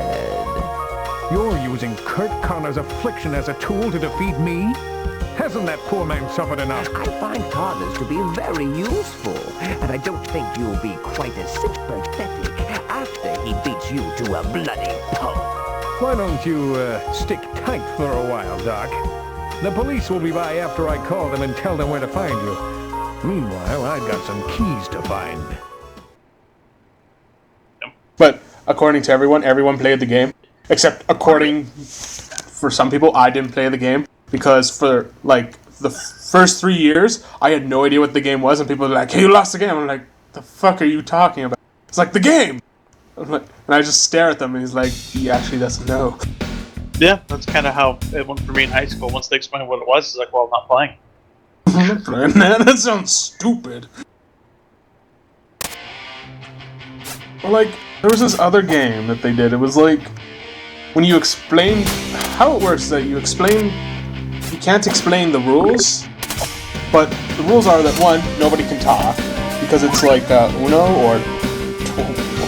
You're using Kurt Connor's affliction as a tool to defeat me? Hasn't that poor man suffered enough? I find fathers to be very useful, and I don't think you'll be quite as sympathetic after he beats you to a bloody pulp. Why don't you stick tight for a while, Doc? The police will be by after I call them and tell them where to find you. Meanwhile, I've got some keys to find. But according to everyone played the game. Except for some people, I didn't play the game. Because for, like, the first 3 years, I had no idea what the game was. And people were like, hey, you lost the game. I'm like, the fuck are you talking about? It's like, the game! I'm like, and I just stare at them, and he's like, he actually doesn't know. Yeah, that's kind of how it went for me in high school. Once they explained what it was, it's like, well, I'm not playing. I'm not playing that. That sounds stupid. Or like, there was this other game that they did. It was like, when you explain how it works, that you can't explain the rules, but the rules are that, one, nobody can talk, because it's like Uno, or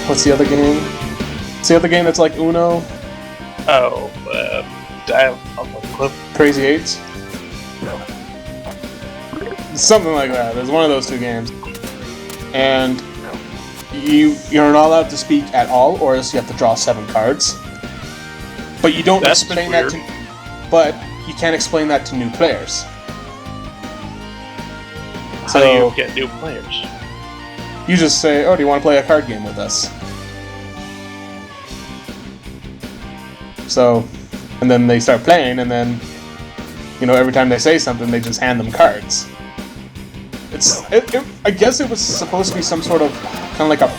what's the other game? What's the other game that's like Uno? Oh, I have no clue. Crazy Eights? Something like that. There's one of those two games. And you're not allowed to speak at all, or else you have to draw 7 cards. But you don't explain that to... But you can't explain that to new players. How do you get new players? You just say, oh, do you want to play a card game with us? So, and then they start playing, and then, you know, every time they say something, they just hand them cards. I guess it was supposed to be some sort of, kind of like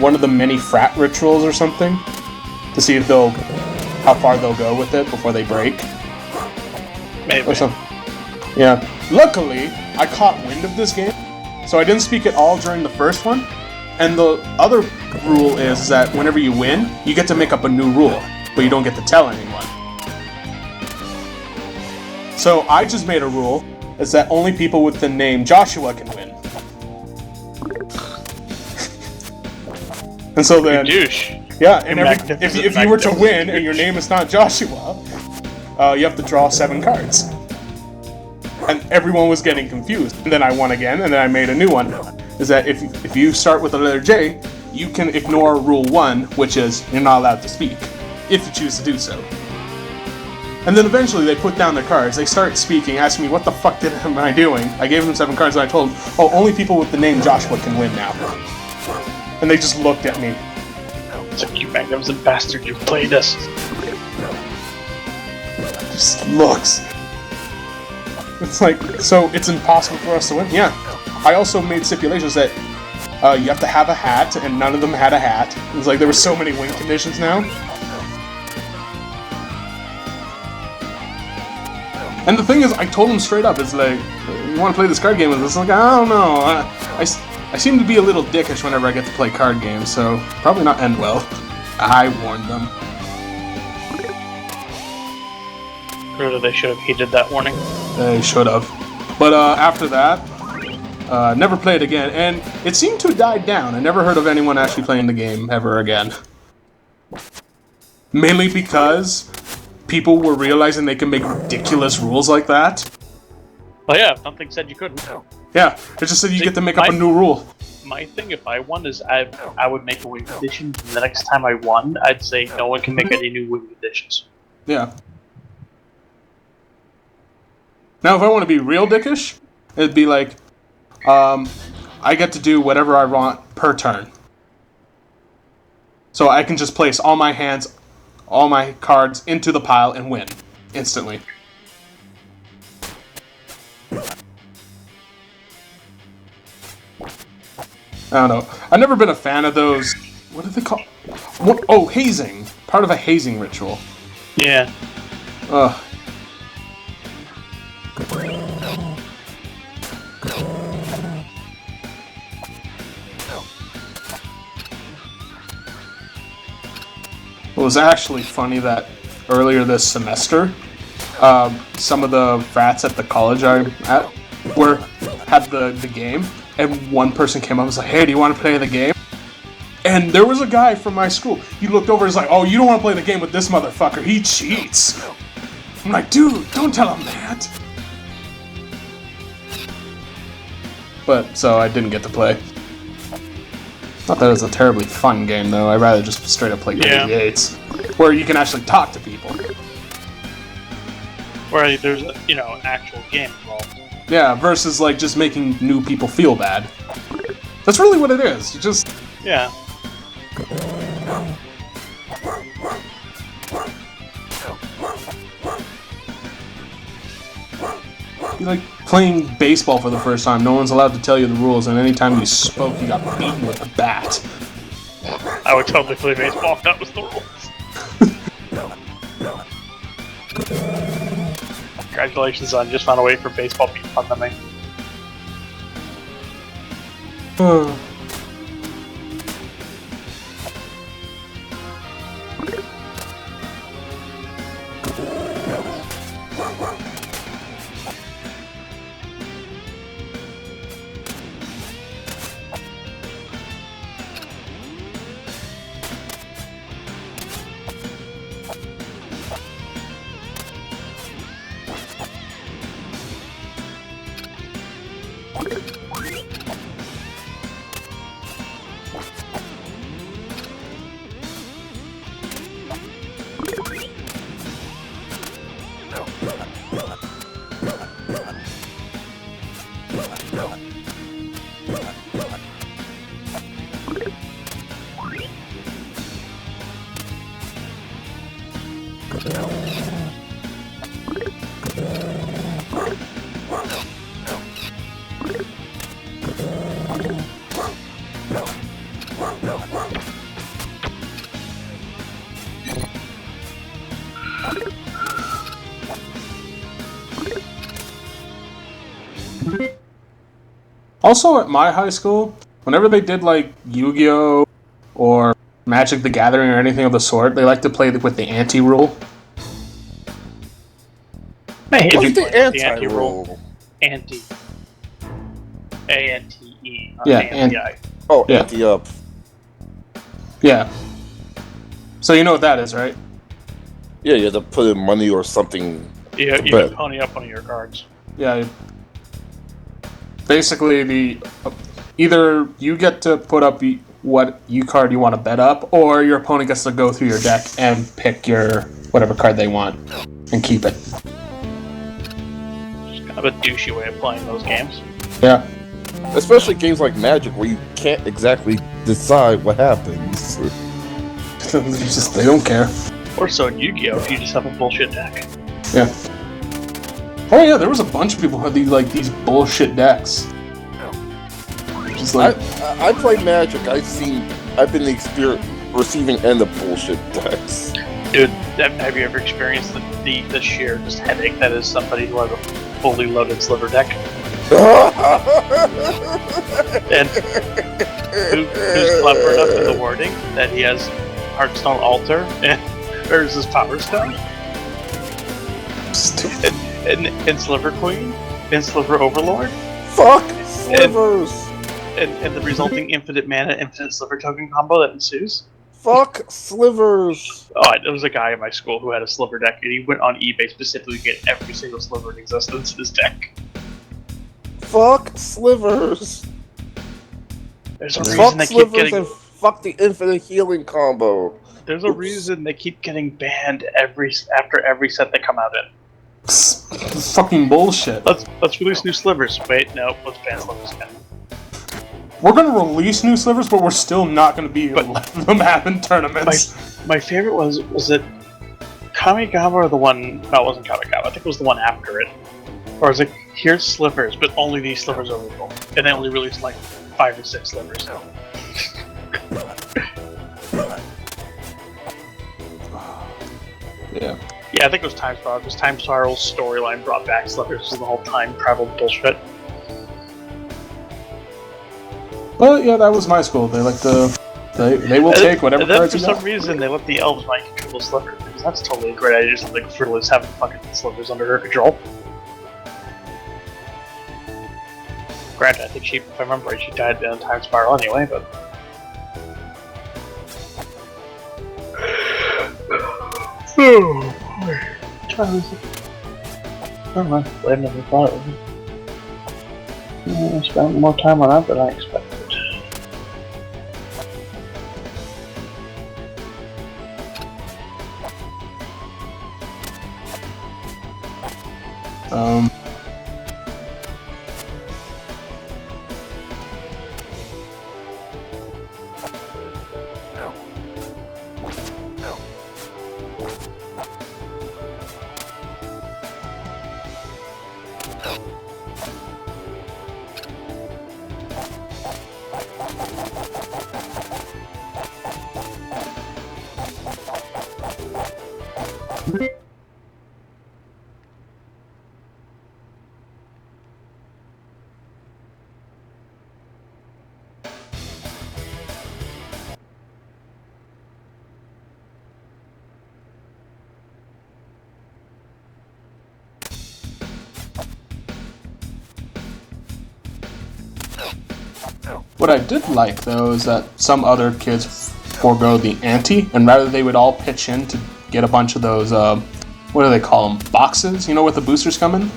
one of the many frat rituals or something, to see if how far they'll go with it before they break. Maybe. Or something. Yeah. Luckily, I caught wind of this game, so I didn't speak at all during the first one. And the other rule is that whenever you win, you get to make up a new rule, but you don't get to tell anyone. So I just made a rule is that only people with the name Joshua can win. And so then, yeah, and if you were to win and your name is not Joshua, you have to draw 7 cards. And everyone was getting confused. And then I won again, and then I made a new one. Is that if you start with the letter J, you can ignore Rule 1, which is you're not allowed to speak, if you choose to do so. And then eventually they put down their cards, they start speaking, asking me what the fuck am I doing? I gave them 7 cards and I told them, oh, only people with the name Joshua can win now. And they just looked at me. It's like, you magnificent bastard, you played us. Just looks. It's like, so it's impossible for us to win? Yeah. I also made stipulations that you have to have a hat, and none of them had a hat. It was like there were so many win conditions now. And the thing is, I told them straight up, it's like, you want to play this card game with us? Like, I don't know. I seem to be a little dickish whenever I get to play card games, so probably not end well. I warned them. Really, they should have heeded that warning. They should have. But after that, never played again, and it seemed to have died down. I never heard of anyone actually playing the game ever again. Mainly because people were realizing they can make ridiculous rules like that. Well, yeah, something said you couldn't. Yeah, it just said you get to make up a new rule. My thing, if I won, is I would make a win condition, and the next time I won, I'd say no one can make any new win conditions. Yeah. Now, if I want to be real dickish, it'd be like, I get to do whatever I want per turn. So I can just place all my cards into the pile and win instantly. I don't know. I've never been a fan of those. What do they call? What? Oh, hazing. Part of a hazing ritual. Yeah. Ugh. It was actually funny that earlier this semester, some of the frats at the college I'm at had the game, and one person came up and was like, hey, do you want to play the game? And there was a guy from my school. He looked over and was like, oh, you don't want to play the game with this motherfucker. He cheats. I'm like, dude, don't tell him that. but so I didn't get to play. Not that it's a terribly fun game, though. I'd rather just straight up play Crazy Eights, where you can actually talk to people. Where there's, an actual game involved. Yeah, versus, like, just making new people feel bad. That's really what it is. You just... Yeah. You like playing baseball for the first time. No one's allowed to tell you the rules, and anytime you spoke, you got beaten with a bat. I would totally play baseball if that was the rules. Congratulations on just found a way for baseball to be fun to me. Also, at my high school, whenever they did, like, Yu-Gi-Oh! Or Magic the Gathering or anything of the sort, they like to play with the anti-rule. What's the anti-rule? Anti. A-N-T-E. Yeah, A-N-T-I. Oh, yeah. anti-up. Yeah. So you know what that is, right? Yeah, you have to put in money or something. You can pony up one of your cards. Yeah. Basically, either you get to put up what card you want to bet up, or your opponent gets to go through your deck and pick your whatever card they want and keep it. It's kind of a douchey way of playing those games. Yeah. Especially games like Magic, where you can't exactly decide what happens. They don't care. Or so in Yu-Gi-Oh! If you just have a bullshit deck. Yeah. Oh yeah, there was a bunch of people who had these bullshit decks. Just like I play Magic. I've been the receiving end of bullshit decks. Dude, have you ever experienced the sheer just headache that is somebody who has a fully loaded sliver deck? And who's clever enough in the wording that he has Heartstone Altar or is this Power Stone? Stupid. And Sliver Queen? And Sliver Overlord? Fuck slivers! And the resulting infinite mana, infinite sliver token combo that ensues? Fuck slivers! Oh, there was a guy in my school who had a sliver deck, and he went on eBay specifically to get every single sliver in existence in his deck. Fuck slivers! There's a reason they keep getting... and fuck the infinite healing combo. There's a reason they keep getting banned after every set they come out in. Fucking bullshit. Let's release new slivers. Wait, no, let's ban slivers again. We're gonna release new slivers, but we're still not gonna be able to let them happen in tournaments. My favorite was it Kamigawa or the one? No, it wasn't Kamigawa. I think it was the one after it. Or was it here's slivers, but only these slivers are legal, and they only released like 5 or 6 slivers. Yeah. Yeah, I think it was Time Spiral, because Time Spiral's storyline brought back slivers to the whole time travel bullshit. Well, yeah, that was my school. They like to... They will take whatever cards for you some got. reason, they let the elves not control the slivers, because that's totally a great idea, just like Frivolous having fucking slivers under her control. Granted, I think if I remember right, she died in Time Spiral anyway, but... Oh, boy. Never mind. I never thought it was. I spent more time on that than I expected. What I did like, though, is that some other kids forego the ante, and rather they would all pitch in to get a bunch of those, what do they call them, boxes? You know, with the boosters come in? Is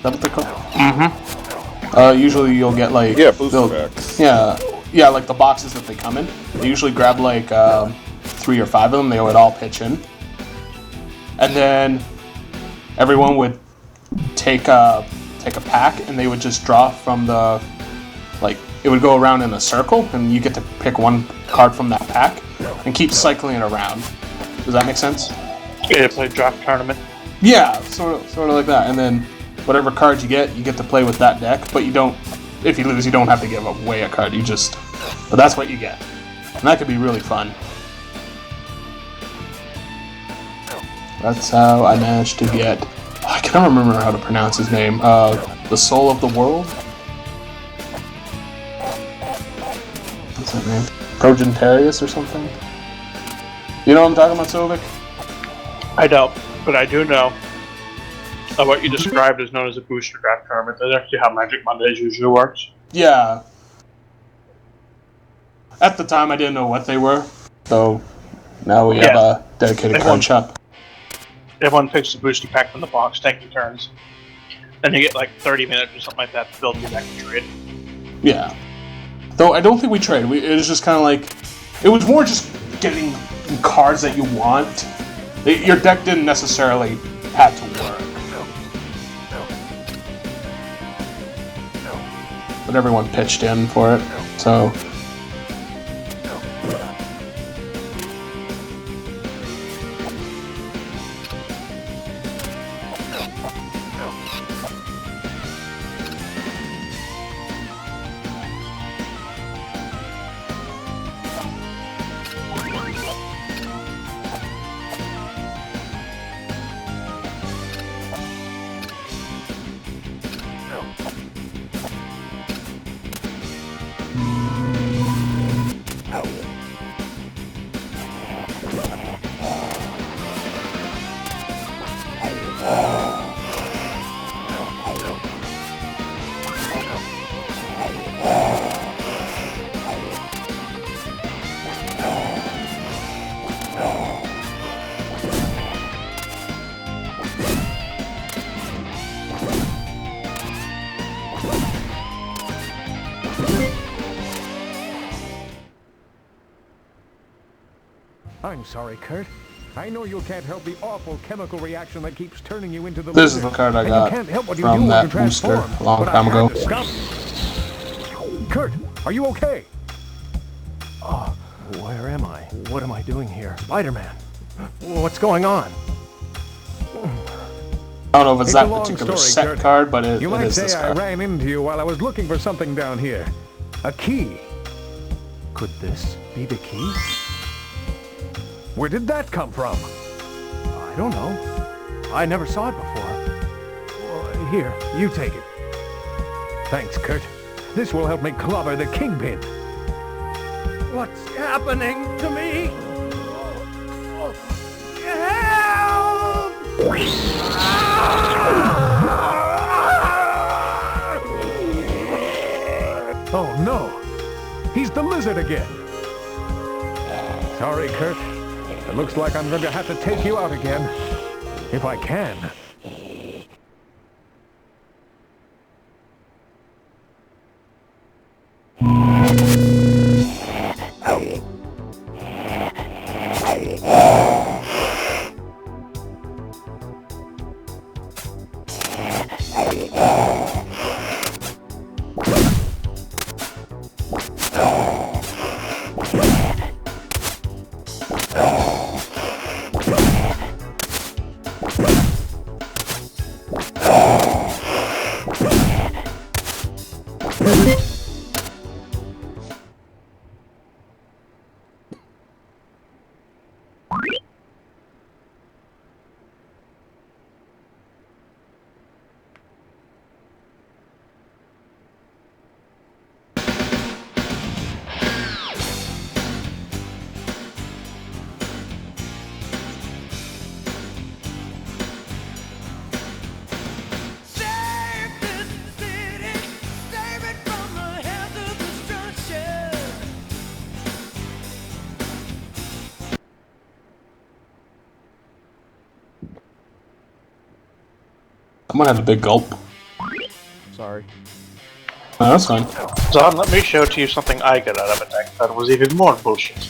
that what they're called? Mm-hmm. Usually you'll get, like... Yeah, booster packs. Yeah, like the boxes that they come in. They usually grab, like, 3 or 5 of them. They would all pitch in. And then everyone would take a pack, and they would just draw from the, like, it would go around in a circle, and you get to pick one card from that pack, and keep cycling it around. Does that make sense? Yeah, play draft tournament. Yeah, sort of like that. And then whatever card you get to play with that deck, but you don't, if you lose, you don't have to give away a card, but that's what you get. And that could be really fun. That's how I managed to get... I can't remember how to pronounce his name. The Soul of the World? What's that name? Progentarius or something? You know what I'm talking about, Sovic? I don't, but I do know that what you described is known as a booster draft tournament. That's actually how Magic Mondays usually works. Yeah. At the time, I didn't know what they were, so now we have a dedicated card shop. Everyone picks a booster pack from the box, take your turns. Then you get like 30 minutes or something like that to build your deck and trade. Yeah. Though I don't think we traded. It was just kind of like... It was more just getting cards that you want. Your deck didn't necessarily have to work. But everyone pitched in for it, so... I'm sorry, Kurt. I know you can't help the awful chemical reaction that keeps turning you into the This is the card I got from that booster a long time ago. Kurt, are you okay? Oh, where am I? What am I doing here? Spider-Man. What's going on? I don't know if it's that particular set Kurt. card, but it You might is say this I card. ran into you while I was looking for something down here. A key. Could this be the key? Where did that come from? I don't know. I never saw it before. Well, here, you take it. Thanks, Kurt. This will help me clobber the Kingpin. What's happening to me? Help! Oh no! He's the lizard again! Sorry, Kurt. It looks like I'm going to have to take you out again. If I can. I'm gonna have a big gulp. Sorry. No, that's fine. Zon, let me show to you something I got out of a deck that was even more bullshit.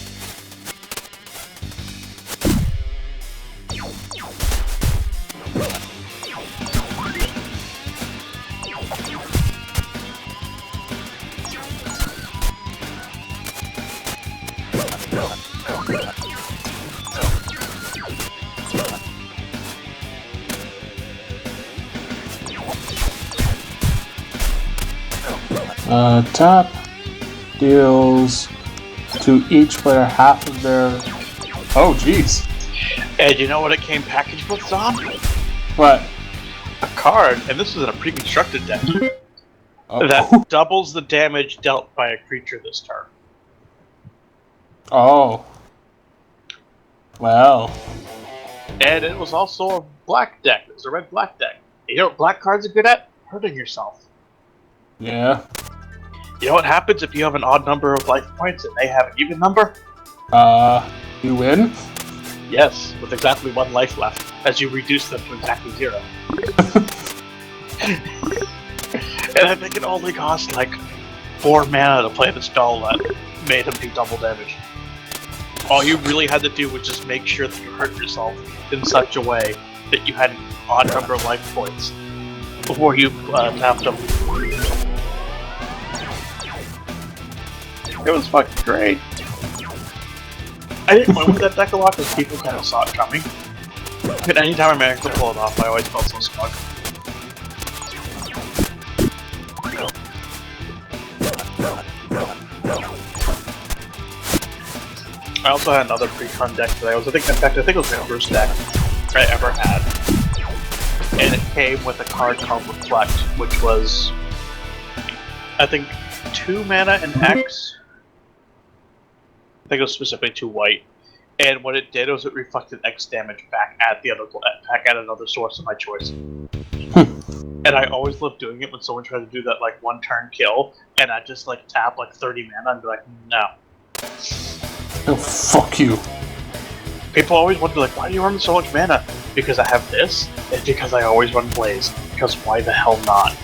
Tap deals to each player half of their... Oh, jeez. And you know what it came packaged with, Zon? What? A card, and this is in a pre-constructed deck, that doubles the damage dealt by a creature this turn. Oh. Well. And it was also a black deck. It was a red-black deck. You know what black cards are good at? Hurting yourself. Yeah. You know what happens if you have an odd number of life points and they have an even number? You win? Yes, with exactly 1 life left, as you reduce them to exactly 0. And I think it only cost like 4 mana to play the spell that made him do double damage. All you really had to do was just make sure that you hurt yourself in such a way that you had an odd number of life points before you tapped him. It was fucking great. I didn't win with that deck a lot because people kind of saw it coming. But anytime I managed to pull it off, I always felt so smug. I also had another pre-con deck that I think it was my first deck I ever had. And it came with a card called Reflect, which was, I think, 2 mana and X. I think it was specifically 2 white, and what it did was it reflected X damage back at another source of my choice. And I always loved doing it when someone tried to do that like 1-turn kill, and I just like tap like 30 mana and be like, no. Oh, fuck you. People always wonder like, why do you run so much mana? Because I have this, and because I always run Blaze. Because why the hell not?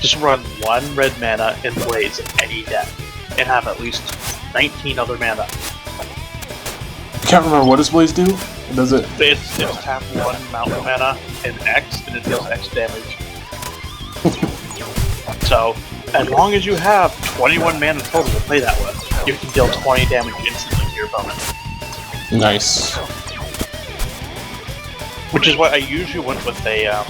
Just run 1 red mana in Blaze in any deck, and have at least 19 other mana. I can't remember what does Blaze do? Does it? It's tap 1 mountain mana and X, and it deals X damage. So, as long as you have 21 mana total to play that with, you can deal 20 damage instantly to your opponent. Nice. Which is why I usually went with a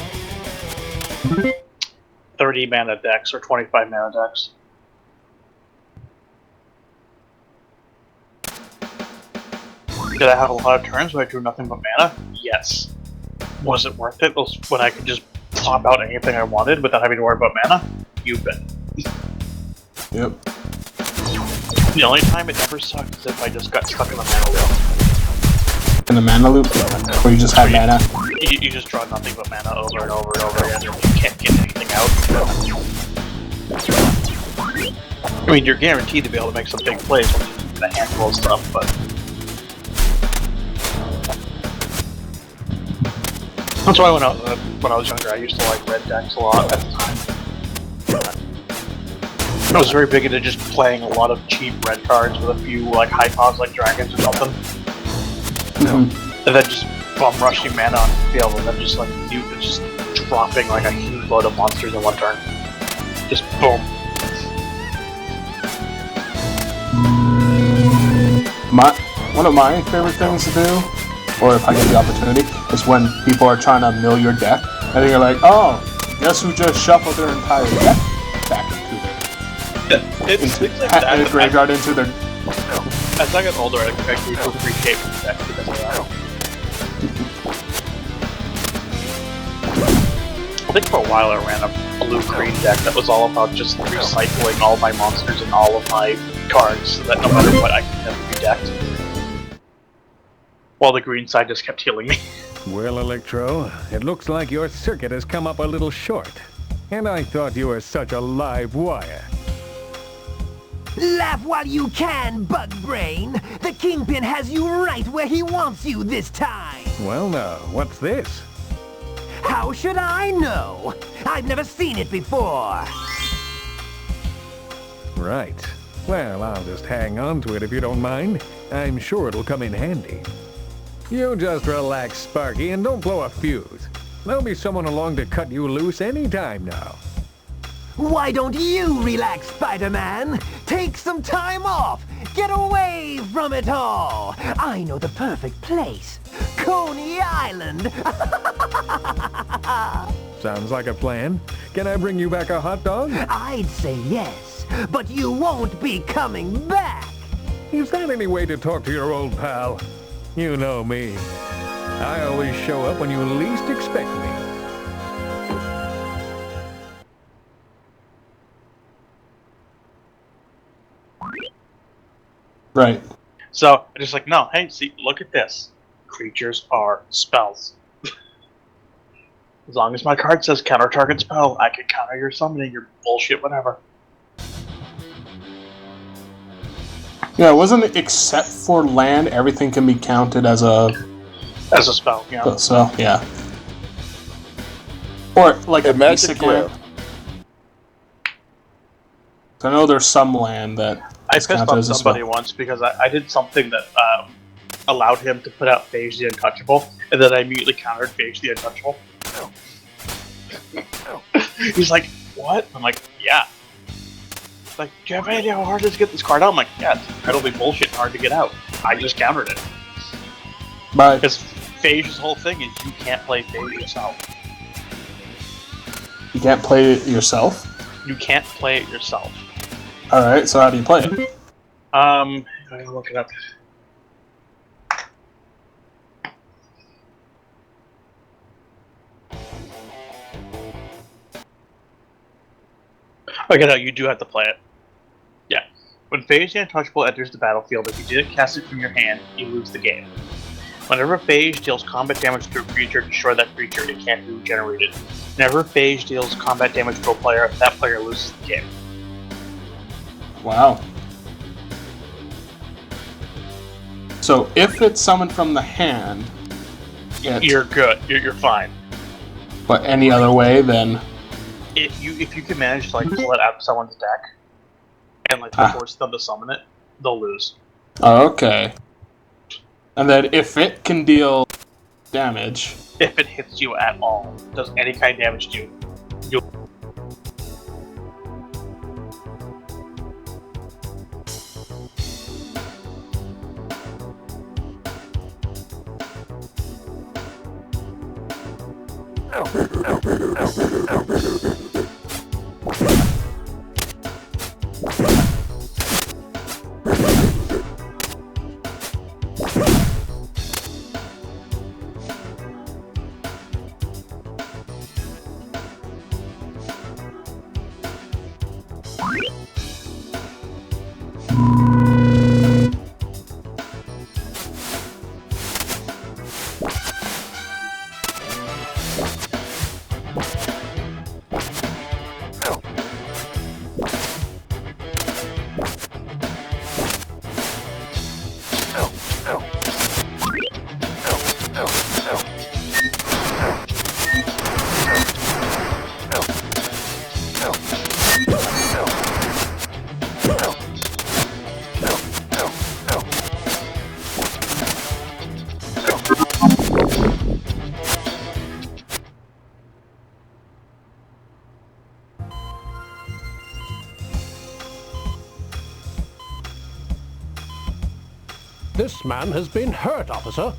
30 mana decks or 25 mana decks. Did I have a lot of turns where I drew nothing but mana? Yes. Was it worth it when I could just pop out anything I wanted without having to worry about mana? You bet. Yep. The only time it ever sucked is if I just got stuck in a mana loop. In the mana loop? Where you just have mana? You just draw nothing but mana over and over and over again, and you can't get anything out. I mean, you're guaranteed to be able to make some big plays when you get a handful of stuff, but... That's why when I was younger, I used to like red decks a lot at the time. I was very big into just playing a lot of cheap red cards with a few like high cost like dragons or something. And then just bum rushing mana on the field, and then just like just dropping like a huge load of monsters in 1 turn. Just boom. One of my favorite things to do, or if I get the opportunity, is when people are trying to mill your deck, and then you're like, oh, guess who just shuffled their entire deck back into their graveyard into their... As I got older, I grew to appreciate the deck because of that. I think for a while I ran a blue-green deck that was all about just recycling all my monsters and all of my cards so that no matter what I could never be decked. While the green side just kept healing me. Well, Electro, it looks like your circuit has come up a little short. And I thought you were such a live wire. Laugh while you can, Bug Brain. The Kingpin has you right where he wants you this time. Well now, what's this? How should I know? I've never seen it before. Right. Well, I'll just hang on to it if you don't mind. I'm sure it'll come in handy. You just relax, Sparky, and don't blow a fuse. There'll be someone along to cut you loose any time now. Why don't you relax, Spider-Man? Take some time off. Get away from it all. I know the perfect place. Coney Island. Sounds like a plan. Can I bring you back a hot dog? I'd say yes, but you won't be coming back. Is that any way to talk to your old pal? You know me. I always show up when you least expect me. Right. So I'm just like, no, hey, see, look at this. Creatures are spells. As long as my card says counter target spell, I can counter your summoning, your bullshit, whatever. Yeah, wasn't it except for land, everything can be counted as a spell, yeah. So, yeah. Or like a basic land. I know there's some land that I is pissed counted off as a somebody spell. once because I did something that allowed him to put out Phage the Untouchable, and then I immediately countered Phage the Untouchable. He's like, what? I'm like, yeah. He's like, do you have any idea how hard it is to get this card out? I'm like, yeah, it's incredibly bullshit and hard to get out. I just countered it. But because Phage's whole thing is you can't play Phage yourself. You can't play it yourself? You can't play it yourself. Alright, so how do you play it? I gotta look it up. Okay, no, you do have to play it. Yeah. When Phage the Untouchable enters the battlefield, if you didn't cast it from your hand, you lose the game. Whenever Phage deals combat damage to a creature, destroy that creature, it can't be regenerated. Whenever Phage deals combat damage to a player, that player loses the game. Wow. So if it's summoned from the hand, you're good. You're fine. But any other way, then If you can manage to like pull it out of someone's deck and like force them to summon it, they'll lose. okay. And then if it can deal damage, If it hits you at all, does any kind of damage to you, you'll. This man has been hurt, officer.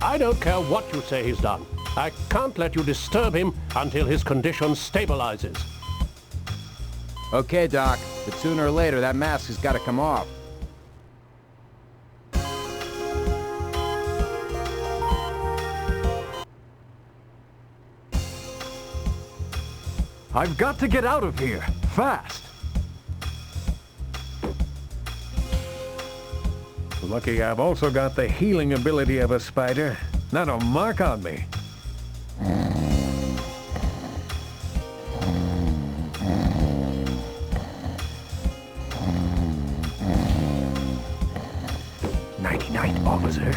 I don't care what you say he's done. I can't let you disturb him until his condition stabilizes. Okay, Doc, but sooner or later that mask has got to come off. I've got to get out of here, fast. Lucky I've also got the healing ability of a spider. Not a mark on me. Nighty-night, officer.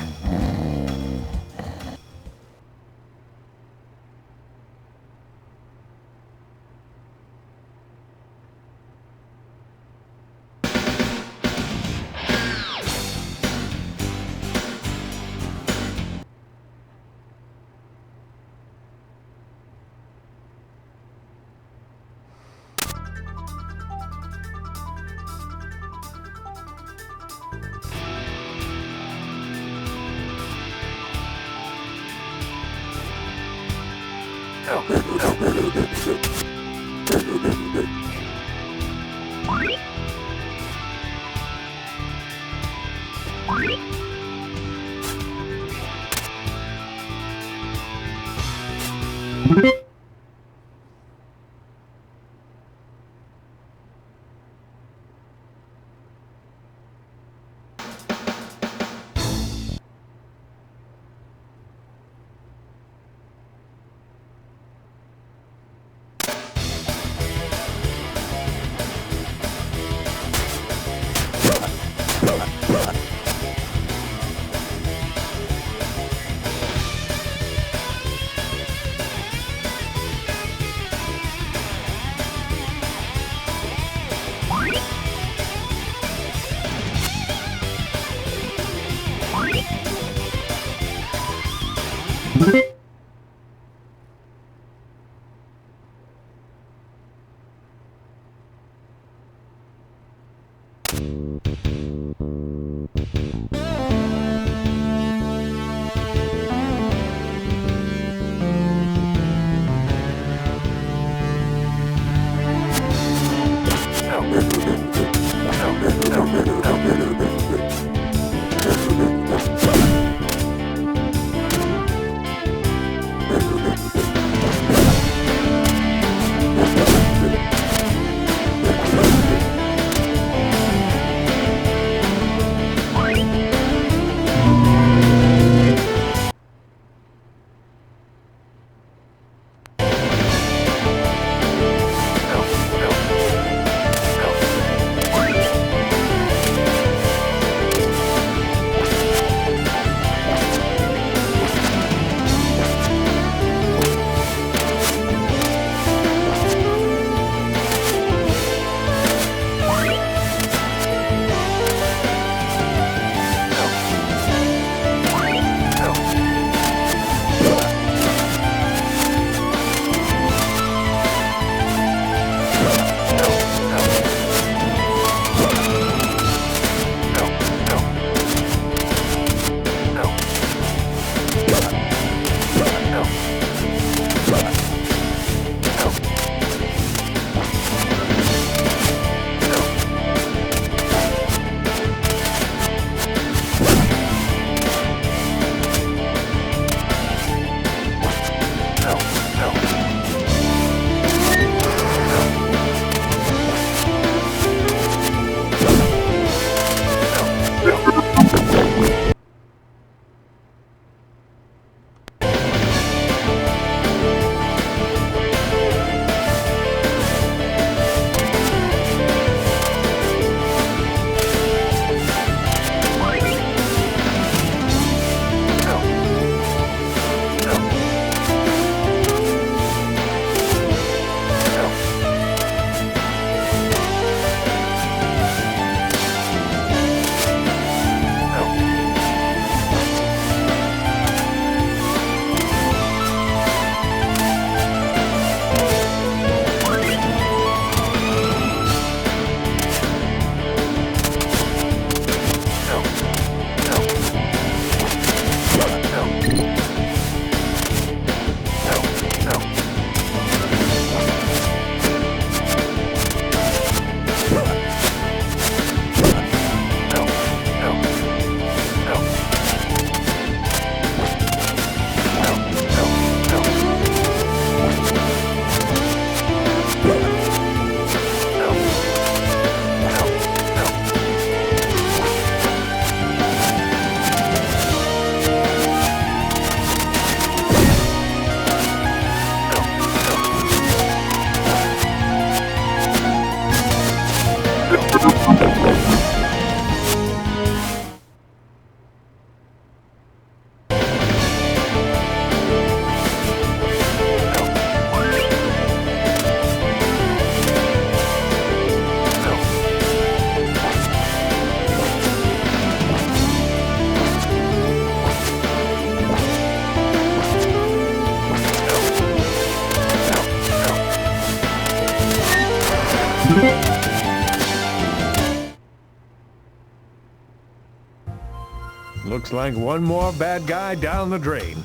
Looks like one more bad guy down the drain.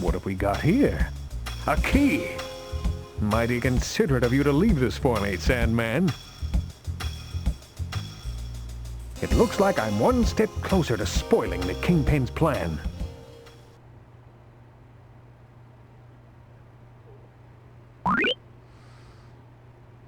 What have we got here? A key! Mighty considerate of you to leave this for me, Sandman. It looks like I'm one step closer to spoiling the Kingpin's plan.